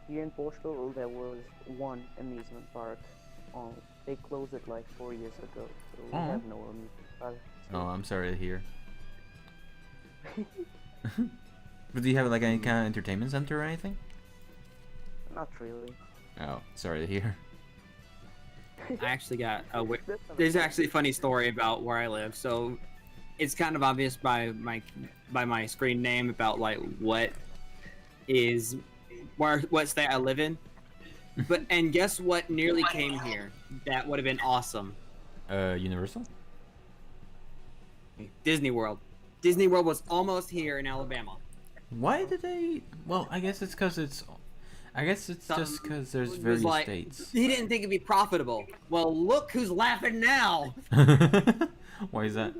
here in Portugal there was one amusement park. They closed it like 4 years ago, so we Oh. have no amusement park. Oh, I'm sorry to hear. But do you have like any kind of entertainment center or anything? Not really. Oh, sorry to hear. I actually got a. That's There's not- actually a funny story about where I live. So, it's kind of obvious by my screen name about like what state I live in. And guess what nearly came here? That would have been awesome. Universal? Disney World. Disney World was almost here in Alabama. Why did they? Well, I guess it's because it's. I guess it's just because there's It was various like- states. He didn't think it'd be profitable. Well, look who's laughing now. Why is that?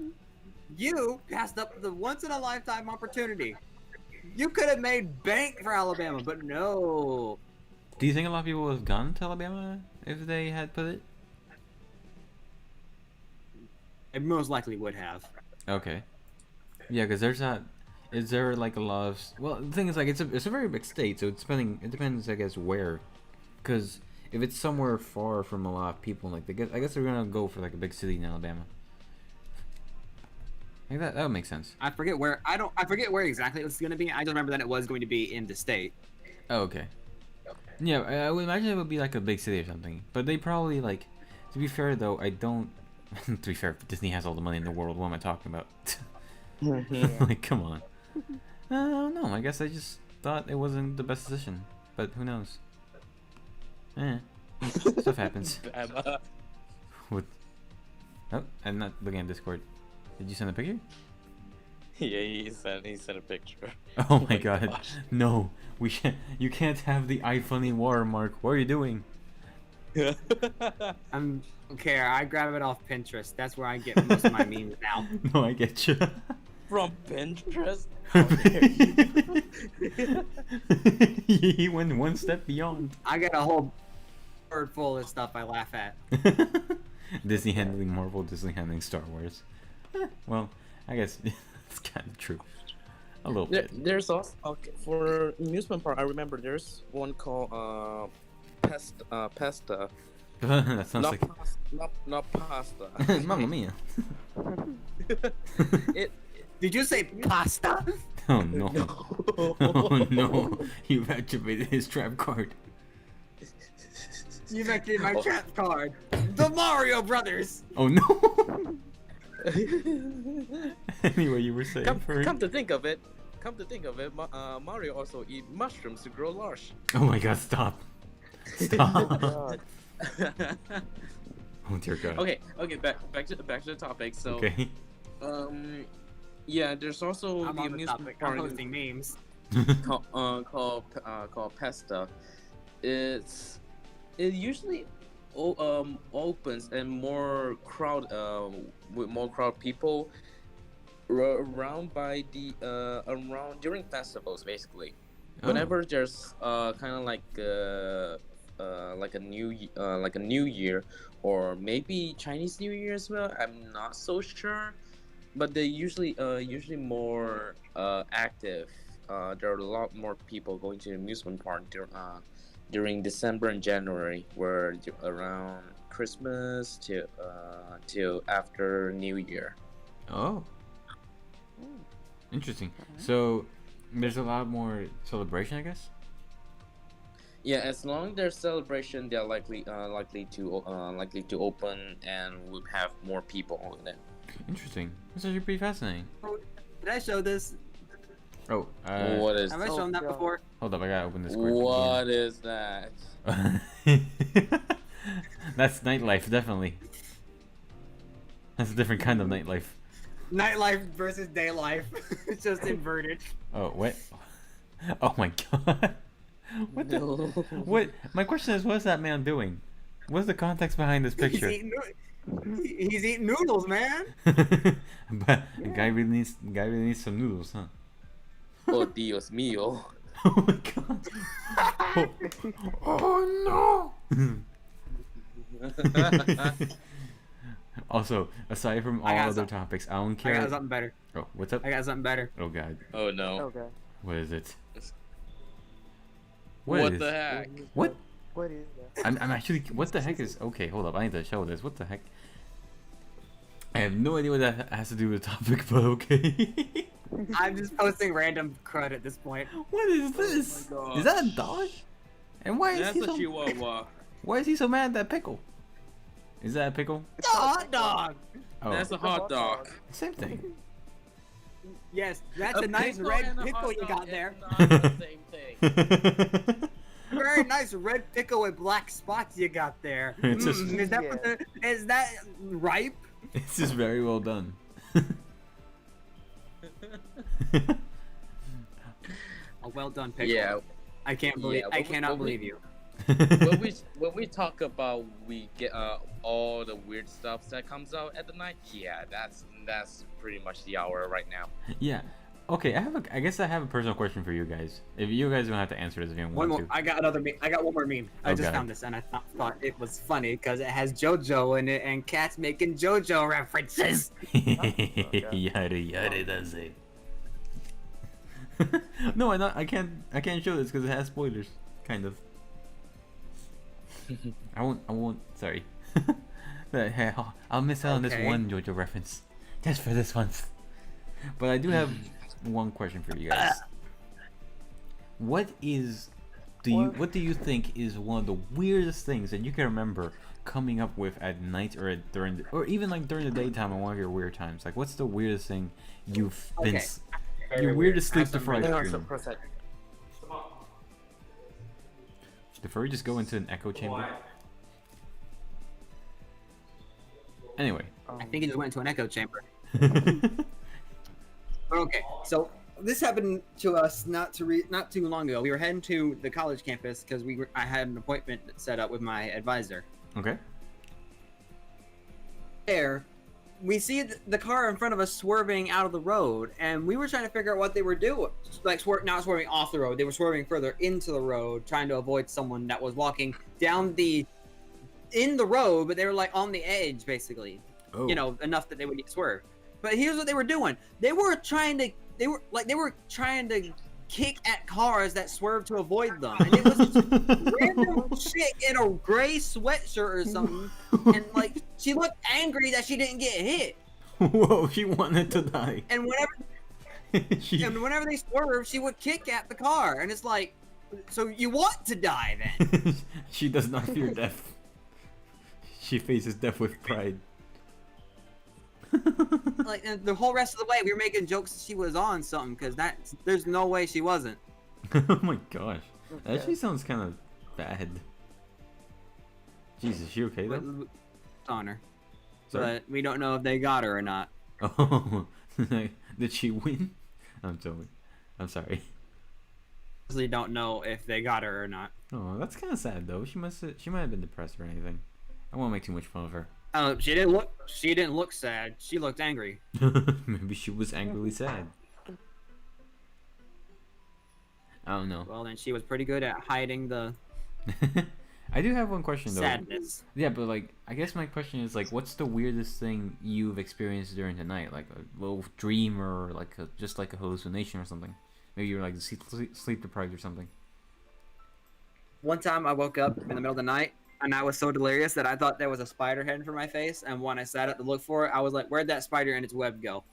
You passed up the once in a lifetime opportunity. You could have made bank for Alabama, but no. Do you think a lot of people would have gone to Alabama if they had put it? It most likely would have. Okay. Yeah, because there's not. Is there like a lot of? Well, the thing is, like, it's a very big state, so it depends, I guess, where. Because if it's somewhere far from a lot of people, like, I guess they're gonna go for like a big city in Alabama. Like that would make sense. I forget where exactly it was going to be. I just remember that it was going to be in the state. Oh, okay. Yeah, I would imagine it would be like a big city or something. But they probably like. To be fair, though, I don't. To be fair, Disney has all the money in the world. What am I talking about? Like, come on. I don't know. I guess I just thought it wasn't the best decision. But who knows? Stuff happens. What? Oh, I'm not looking at Discord. Did you send a picture? Yeah, he sent a picture. Oh my god. No. We can't. You can't have the iFunny watermark. What are you doing? I'm okay. I grab it off Pinterest. That's where I get most of my memes now. No, I get you. From Pinterest. He went one step beyond. I got a whole bird full of stuff I laugh at. Disney handling Marvel, Disney handling Star Wars. Well, I guess it's kind of true. A little bit. There's also for amusement park. I remember there's one called Pesta. That sounds like not pasta. Mamma mia. it Did you say pasta? Oh no. no. Oh no. You've activated his trap card. You mentioned my trap card. The Mario Brothers. Oh no. Anyway, you were saying come to think of it, Mario also eat mushrooms to grow large. Oh my god, stop. Oh Stop. god. Oh dear god. Okay, back to the topic. So, Okay. yeah, there's also I'm the on the amusement topic. park I'm posting memes. called Pesta. It usually opens and more crowd with more crowd people around by the around during festivals basically. Oh. Whenever there's kind of like a new year or maybe Chinese New Year as well. I'm not so sure, but they usually more active. There are a lot more people going to the amusement park during December and January, where around Christmas till after New Year. Oh. Interesting. So there's a lot more celebration, I guess. Yeah, as long as there's celebration, they're likely to open and would have more people on it. Interesting. This is actually pretty fascinating. Did I show this? Oh, What is Have I shown that God. before? hold up, I gotta open this quick. what is that? That's nightlife, definitely. That's a different kind of nightlife. Nightlife versus day life. It's just inverted. Oh, what? Oh my god. What the? No. What? My question is, what is that man doing? What's the context behind this picture? He's eating noodles, man. But the guy really needs some noodles, huh? Oh Dios mío. Oh my god. Oh, no. Also, aside from all I got other some- topics, I don't I care. got something better. Oh, what's up? I got something better. Oh god, Oh no. Okay. what is it? What is- the heck? What? What is that? I'm actually. What the heck is? Okay, hold up. I need to show this. What the heck? I have no idea what that has to do with the topic, but okay. I'm just posting random crud at this point. What is this? Oh my Is that a dog? And why is That's he a so? chihuahua. Why is he so mad at that pickle? Is that a pickle? It's a hot dog. Oh, That's a hot dog. same thing. Yes, that's a nice pickle red and a pickle hot you dog got is there. not the same thing. Very nice red pickle with black spots you got there. It's just- Is that ripe? This is very well done. A well done pickle. Yeah. I can't believe. Yeah, I what we- cannot what we- believe you. when we talk about we get all the weird stuff that comes out at the night, yeah, that's pretty much the hour right now. Yeah. Okay, I guess I have a personal question for you guys. If you guys don't have to answer this if you don't One want more. to. I got another. I got one more meme. I just Okay. found this and I thought it was funny because it has JoJo in it and Kat's making JoJo references. Yada yada does it. No, I can't show this because it has spoilers. Kind of. I won't. Sorry. But hey, I'll miss out on this Okay. one JoJo reference, just for this once. But I do have one question for you guys. What do you think is one of the weirdest things that you can remember coming up with at night or or even like during the daytime on one of your weird times? Like, what's the weirdest thing you've been? Okay. Your weirdest sleep deprived Hang on, dream. for a sec. Before we just go into an echo chamber. Anyway. I think he just went into an echo chamber. But okay, so this happened to us not too long ago. We were heading to the college campus because I had an appointment set up with my advisor. Okay. There, we see the car in front of us swerving out of the road, and we were trying to figure out what they were doing. Like, not swerving off the road, they were swerving further into the road, trying to avoid someone that was walking in the road, but they were like on the edge, basically. Oh. You know, enough that they would get swerved. But here's what they were doing: they were trying to kick at cars that swerve to avoid them. And it was just random shit in a gray sweatshirt or something. And like she looked angry that she didn't get hit. Whoa, she wanted to die. And whenever they swerve, she would kick at the car. And it's like, so you want to die then? She does not fear death. She faces death with pride. Like, and the whole rest of the way, we were making jokes that she was on something because there's no way she wasn't. Oh my gosh, that actually sounds kind of bad. Jesus, she okay though? On her, Sorry? but we don't know if they got her or not. Oh, did she win? I'm joking. I'm sorry. Honestly, don't know if they got her or not. Oh, that's kind of sad though. She might have been depressed or anything. I won't make too much fun of her. She didn't look sad. She looked angry. Maybe she was angrily sad. I don't know. Well, then she was pretty good at hiding the I do have one question though. sadness. Yeah, but like, I guess my question is like, what's the weirdest thing you've experienced during the night? Like a little dream or like just like a hallucination or something? Maybe you're like sleep deprived or something. One time I woke up in the middle of the night and I was so delirious that I thought there was a spider heading for my face. And when I sat up to look for it, I was like, where'd that spider and its web go?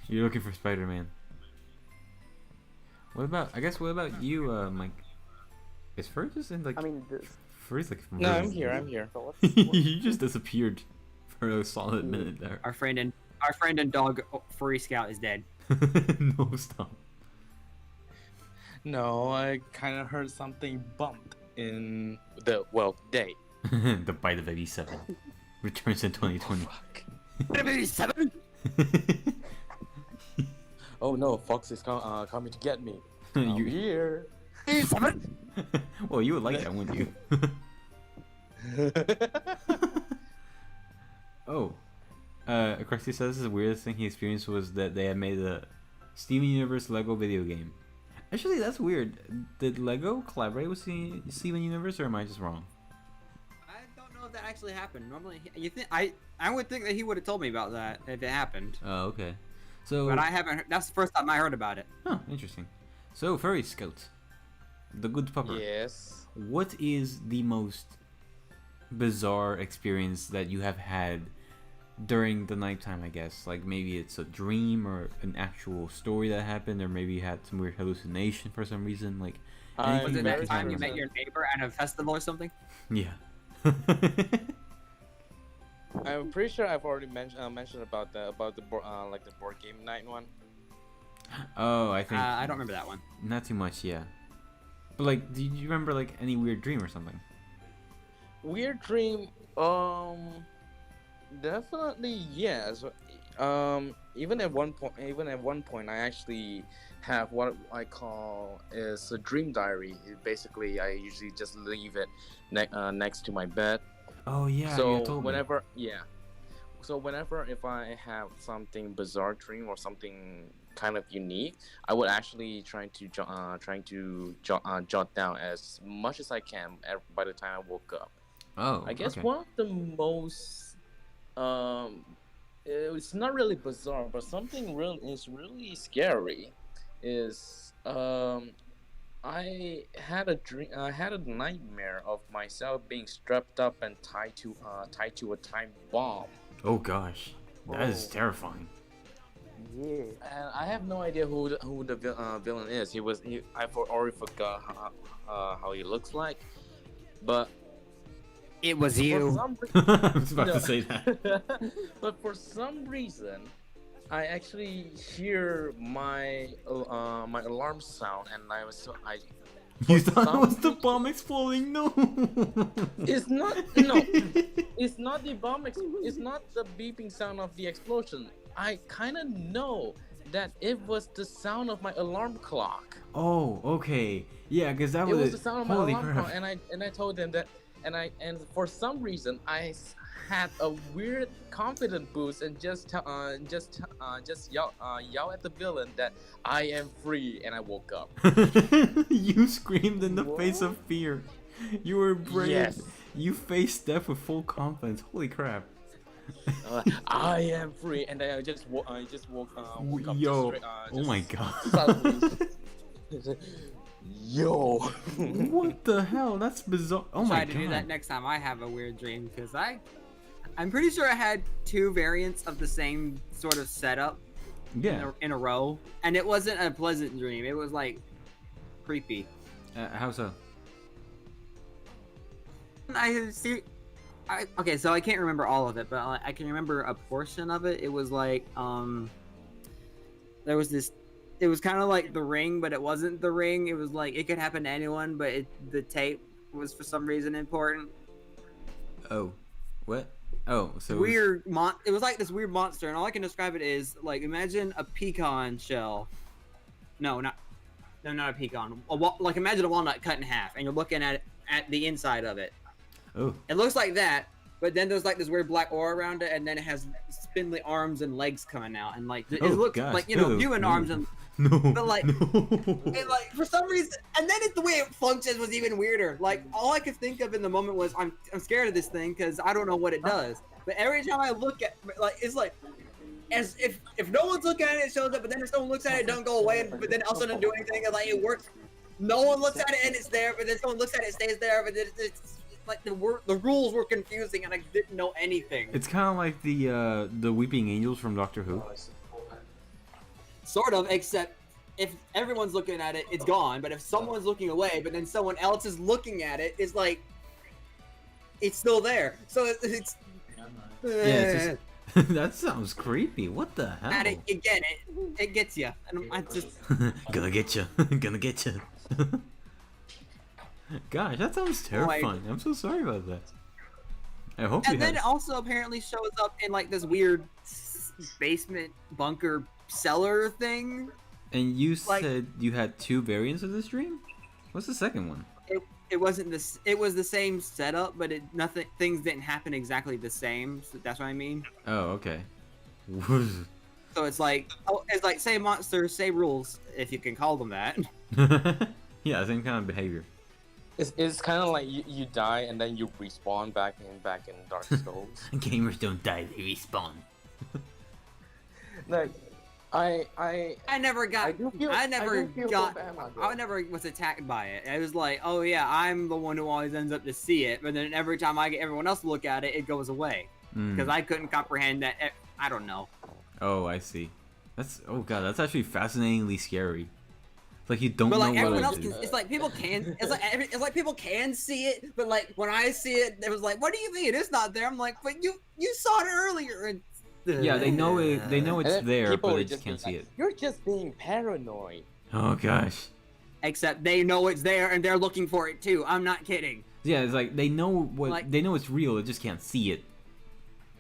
You're looking for Spider-Man. What about you, Mike? Is Fur just in like? I mean, Fur's like. No, I'm here. I'm here. so You just disappeared for a solid minute there. Our friend and dog Furry Scout is dead. No, stop. No, I kind of heard something bumped in the day. The Bite of 87 returns in 2020. Fuck. 87. Oh no, Fox is coming to get me. I'm You- here. 87. Well, you would like that, wouldn't you? Oh, Crusty says the weirdest thing he experienced was that they had made a Steven Universe Lego video game. Actually, that's weird. Did Lego collaborate with Steven Universe, or am I just wrong? I don't know if that actually happened. Normally, you think I would think that he would have told me about that if it happened. Oh, okay. So, But I haven't. That's the first time I heard about it. huh, interesting. So, Furry Scout, the good pupper. Yes. What is the most bizarre experience that you have had during the nighttime, I guess? Like maybe it's a dream or an actual story that happened, or maybe you had some weird hallucination for some reason. Like I'm Was it that that could time happen. you met your neighbor at a festival or something? Yeah. I'm pretty sure I've already mentioned about the like the board game night one. Oh, I think I don't remember that one. not too much, yeah. But like, do you remember like any weird dream or something? Weird dream. Definitely yes. Even at one point, I actually have what I call is a dream diary. Basically, I usually just leave it next to my bed. Oh yeah, So you told me. whenever if I have something bizarre dream or something kind of unique, I would actually trying to jot down as much as I can by the time I woke up. Oh, I guess okay. one of the most it's not really bizarre, but something really scary is I had a nightmare of myself being strapped up and tied to a time bomb. Oh gosh, that is Oh. terrifying. yeah. And I have no idea who the villain is. Already forgot how he looks like, but It was for you. some I was about No. to say that. but for some reason, I actually hear my alarm sound, and You for thought it some was the reason- bomb exploding? No. It's not no, it's not the bomb. It's not the beeping sound of the explosion. I kind of know that it was the sound of my alarm clock. Oh, okay. Yeah, because that It was was the sound of my holy alarm crap. clock, and I told them that, and for some reason had a weird confident boost and just yell at the villain that I am free, and I woke up. You screamed in the face of fear. You were brave. Yes. You faced death with full confidence. Holy crap. I am free, and then I just woke up Yo, just straight, oh my just god. suddenly. Yo. What the hell? That's bizarre. Oh my Try to do that god. next time I have a weird dream because I'm pretty sure I had two variants of the same sort of setup Yeah. in a row, and it wasn't a pleasant dream. It was like creepy. How so? I see. Okay, so I can't remember all of it, but I can remember a portion of it. It was like there was this. It was kind of like The Ring, but it wasn't The Ring. It was like it could happen to anyone, but the tape was for some reason important. Oh, what? Oh, so it was- Weird It was like this weird monster, and all I can describe it is like imagine a pecan shell. No, not a pecan. Like imagine a walnut cut in half, and you're looking at the inside of it. Oh, It looks like that, but then there's like this weird black aura around it, and then it has spindly arms and legs coming out, and like it Oh, looks gosh. like Ew, human no. arms and. no. But, like- no. And like for some reason, and then the way it functions was even weirder. Like all I could think of in the moment was I'm scared of this thing because I don't know what it does. But every time I look at it's like as if no one's looking at it, it shows up. But then if someone looks at it, it don't go away. But then also doesn't do anything. And like it works. No one looks at it and it's there. But then someone looks at it, it stays there. But it's like the rules were confusing and I didn't know anything. It's kind of like the Weeping Angels from Doctor Who. Sort of, except if everyone's looking at it, it's gone. But if someone's looking away, but then someone else is looking at it, it's like it's still there. So it's Yeah, it's just, that sounds creepy. What the hell? and again, it gets you. And I just Gonna get you. Gonna get you. Gosh, that sounds terrifying. I'm so sorry about that. I hope you and then had... it also apparently shows up in like this weird basement bunker cellar thing. And you like- said you had two variants of this dream? What's the second one? It wasn't this. It was the same setup, but things didn't happen exactly the same. So that's what I mean. Oh, okay. So it's like same monsters, same rules, if you can call them that. Yeah, same kind of behavior. It's kind of like you die and then you respawn back in Dark Souls. Gamers don't die, they respawn. Like, I never got. I never do feel got. so bad about I that. never was attacked by it. It was like, oh yeah, I'm the one who always ends up to see it. But then every time I get everyone else to look at it, it goes away because I couldn't comprehend that. I don't know. Oh, I see. That's oh god, that's actually fascinatingly scary. Like you don't But like know everyone what else it can. is. It's like people can. It's like people can see it, but like when I see it, it was like, what do you mean it's not there? I'm like, but you saw it earlier. And Yeah, they know it. They know And it's then there, people but would they just can't be see like, it. You're just being paranoid. Oh gosh. Except they know it's there and they're looking for it too. I'm not kidding. Yeah, it's like they know what Like- they know it's real. They just can't see it.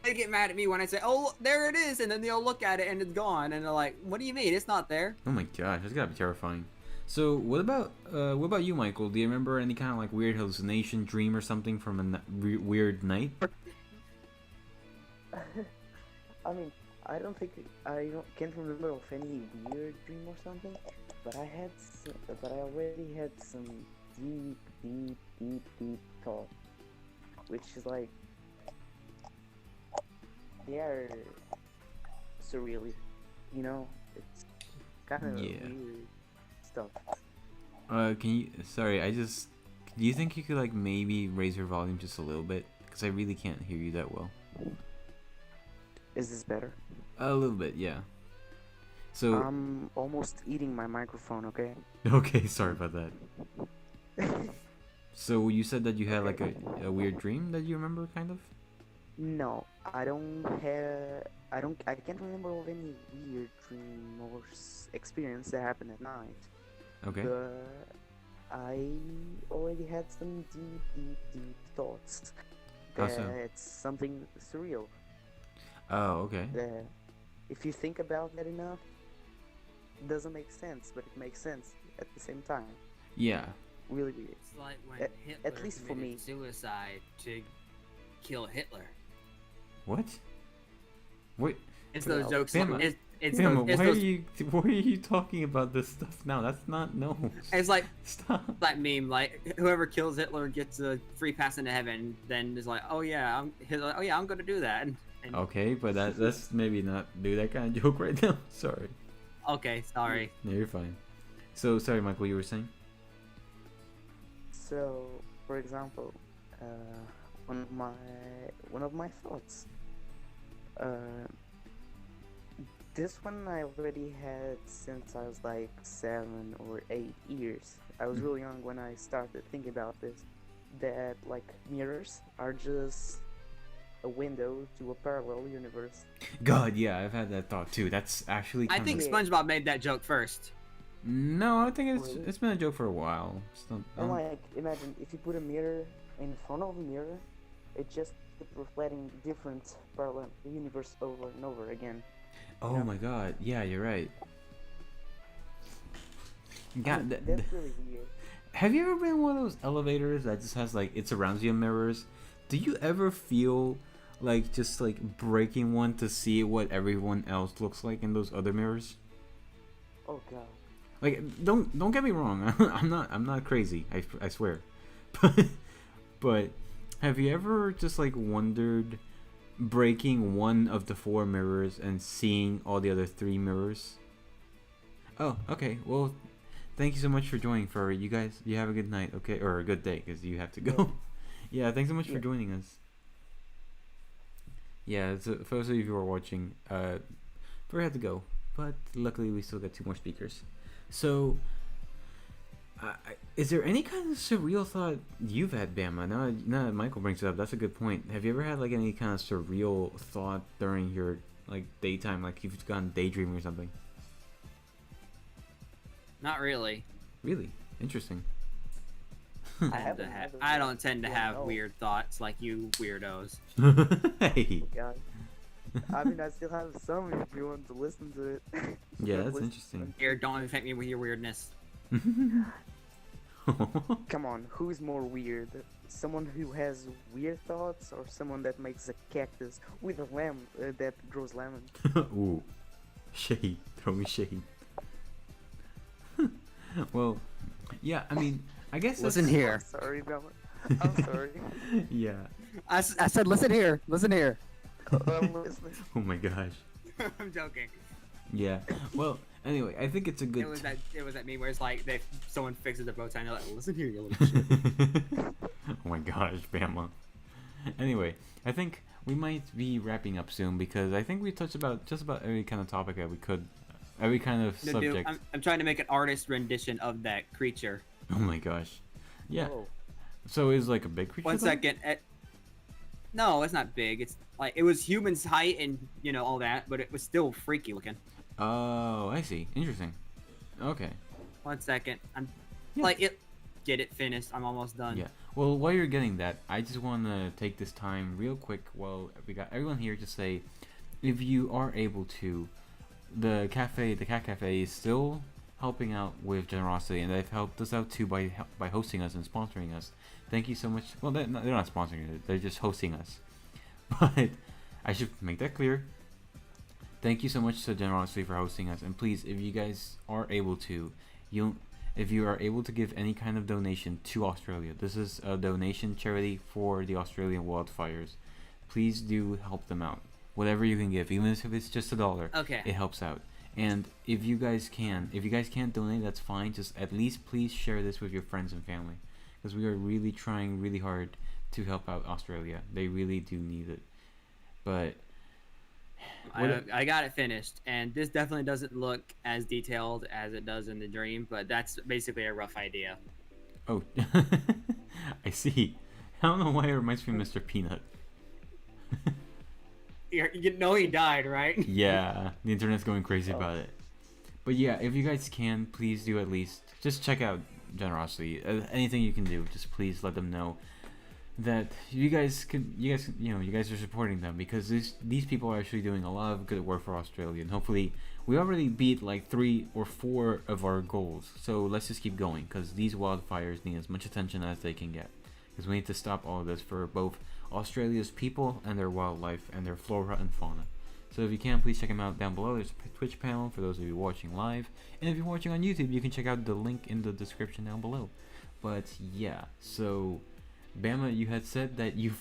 They get mad at me when I say, "Oh, there it is," and then they'll look at it and it's gone, and they're like, "What do you mean? It's not there." Oh my gosh, that's gotta be terrifying. So what about you, Michael? Do you remember any kind of like weird hallucination, dream, or something from a weird night? I mean, can't remember of any weird dream or something, but I already had some deep thought, which is like they are surreal, you know. It's kind of Yeah. weird stuff. Can you? Sorry, do you think you could like maybe raise your volume just a little bit? Because I really can't hear you that well. Is this better? A little bit, yeah. So I'm almost eating my microphone. Okay. okay, sorry about that. So you said that you had like a weird dream that you remember, kind of. No, I can't remember of any weird dream or experience that happened at night. Okay. But I already had some deep thoughts How that so? it's something surreal. Oh, okay. That if you think about that enough, it doesn't make sense, but it makes sense at the same time. Yeah. Really weird. It's like when At Hitler least for committed me. suicide to kill Hitler. What? Wait, It's those Well, jokes. Bama, It's Bama, those, it's why those, are you talking about this stuff now? That's not no. It's like Stop. that meme, like whoever kills Hitler gets a free pass into heaven. Then is like, oh yeah, I'm gonna do that. And And, Okay, but let's maybe not do that kind of joke right now. Sorry. okay, sorry. No, you're fine. So sorry, Michael. You were saying? So, for example, uh, one of my thoughts. Uh, this one I already had since I was like 7 or 8 years. I was really young when I started thinking about this. That like mirrors are just a window to a parallel universe. God, yeah, I've had that thought too. That's actually I kind think of. Yeah. SpongeBob made that joke first. No, I think Really? it's been a joke for a while. And like, imagine if you put a mirror in front of a mirror, it just keeps reflecting different parallel universe over and over again. Oh know? my God, yeah, you're right. I God, mean, that's really weird. have you ever been in one of those elevators that just has like it surrounds you in mirrors? Do you ever feel like just like breaking one to see what everyone else looks like in those other mirrors? Oh god. Like, don't get me wrong. I'm not crazy. I swear. But have you ever just like wondered breaking one of the four mirrors and seeing all the other three mirrors? Oh, okay. Well, thank you so much for joining, Furry. You guys, you have a good night, okay, or a good day, because you have to go. Yeah, thanks so much for Yeah. joining us. Yeah, so for those of you who are watching, Furry had to go, but luckily we still got two more speakers. So, is there any kind of surreal thought you've had, Bama? Now that Michael brings it up, that's a good point. Have you ever had like any kind of surreal thought during your like daytime, like you've gone daydreaming or something? Not really. Really interesting. I don't tend to have no. weird thoughts like you weirdos. Hey. God. I mean, I still have some if you want to listen to it. Yeah, that's Listen. interesting. Here, don't affect me with your weirdness. Come on, who's more weird? Someone who has weird thoughts or someone that makes a cactus with a lemon that grows lemon? Ooh, shade. Throw me shade. Well, yeah. I mean, I guess. Listen that's- here. I'm sorry, Bella. I'm sorry. Yeah. I said, listen here. Listen here. I'm listening. Oh my gosh. I'm joking. Yeah. Well, anyway, I think it's a good. It was that meme where it's like someone fixes their bow tie and they're like, listen here, you little shit. Oh my gosh, Bama. Anyway, I think we might be wrapping up soon because I think we touched about just about every kind of topic that we could, every kind of No, subject. dude, I'm trying to make an artist rendition of that creature. Oh my gosh. Yeah. Oh, So it's like a big creature. One though? second. No, it's not big. It's like it was human's height and all that, but it was still freaky looking. Oh, I see. Interesting. Okay. 1 second. I'm Yeah. like it. Get it finished. I'm almost done. Yeah. Well, while you're getting that, I just want to take this time real quick while we got everyone here to say, if you are able to, the Kat Kafé is still helping out with generosity, and they've helped us out too by hosting us and sponsoring us. Thank you so much. Well, they're not sponsoring it; they're just hosting us. But I should make that clear. Thank you so much to Generosity for hosting us, and please, if you guys are able to, if you are able to give any kind of donation to Australia, this is a donation charity for the Australian wildfires. Please do help them out. Whatever you can give, even if it's just $1, Okay. it helps out. And if you guys can't donate, that's fine. Just at least please share this with your friends and family, because we are really trying really hard to help out Australia. They really do need it. But I got it finished, and this definitely doesn't look as detailed as it does in the dream, but that's basically a rough idea. oh, I see. I don't know why it reminds me of Mr. Peanut. You know he died, right? Yeah, the internet's going crazy about it. But yeah, if you guys can, please do at least just check out Generosity. Anything you can do, just please let them know that you guys are supporting them, because these people are actually doing a lot of good work for Australia, and hopefully we already beat like 3 or 4 of our goals. So let's just keep going, because these wildfires need as much attention as they can get, because we need to stop all of this for both Australia's people and their wildlife and their flora and fauna. So if you can, please check them out down below. There's a Twitch panel for those of you watching live, and if you're watching on YouTube, you can check out the link in the description down below. But yeah, so Bama, you had said that you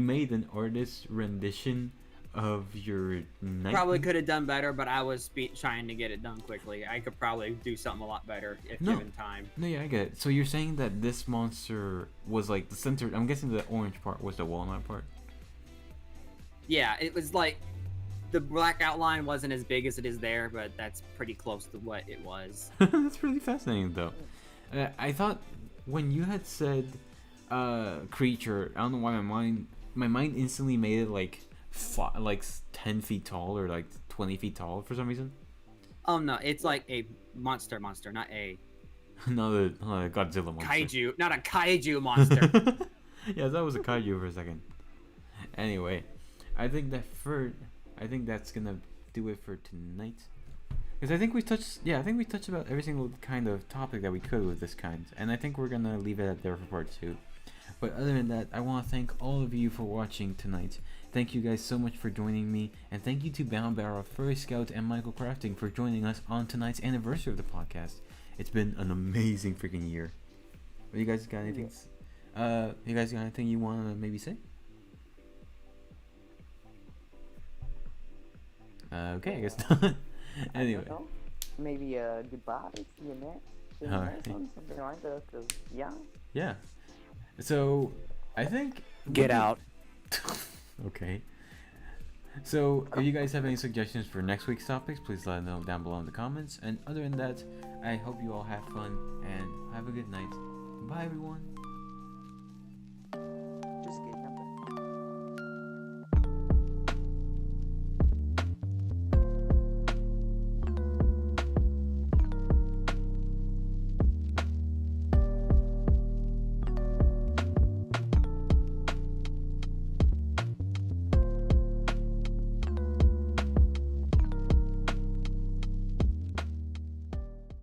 made an artist rendition of your night. Probably could have done better, but I was trying to get it done quickly. I could probably do something a lot better if given time. No, yeah, I get it. So you're saying that this monster was like the center. I'm guessing the orange part was the walnut part. Yeah, it was like the black outline wasn't as big as it is there, but that's pretty close to what it was. That's really fascinating, though. I thought when you had said creature, I don't know why my mind instantly made it like 10 feet tall or like 20 feet tall for some reason. Oh no, it's like a monster, not a not a Godzilla monster. kaiju, not a kaiju monster. Yeah, that was a kaiju for a second. Anyway, I think that's gonna do it for tonight. Because I think we touched about every single kind of topic that we could with this kind, and I think we're gonna leave it at there for part 2. But other than that, I want to thank all of you for watching tonight. Thank you guys so much for joining me, and thank you to Bound Barrel, Furry Scout, and Michael Crafting for joining us on tonight's anniversary of the podcast. It's been an amazing freaking year. You guys got anything? You guys got anything you want to maybe say? Okay, I guess not. Anyway. I don't know. Maybe goodbye. See you next. Alright. Something like that. Cause yeah. Yeah. So I think Get out. Okay. So if you guys have any suggestions for next week's topics, please let us know down below in the comments. And other than that, I hope you all have fun and have a good night. Bye everyone.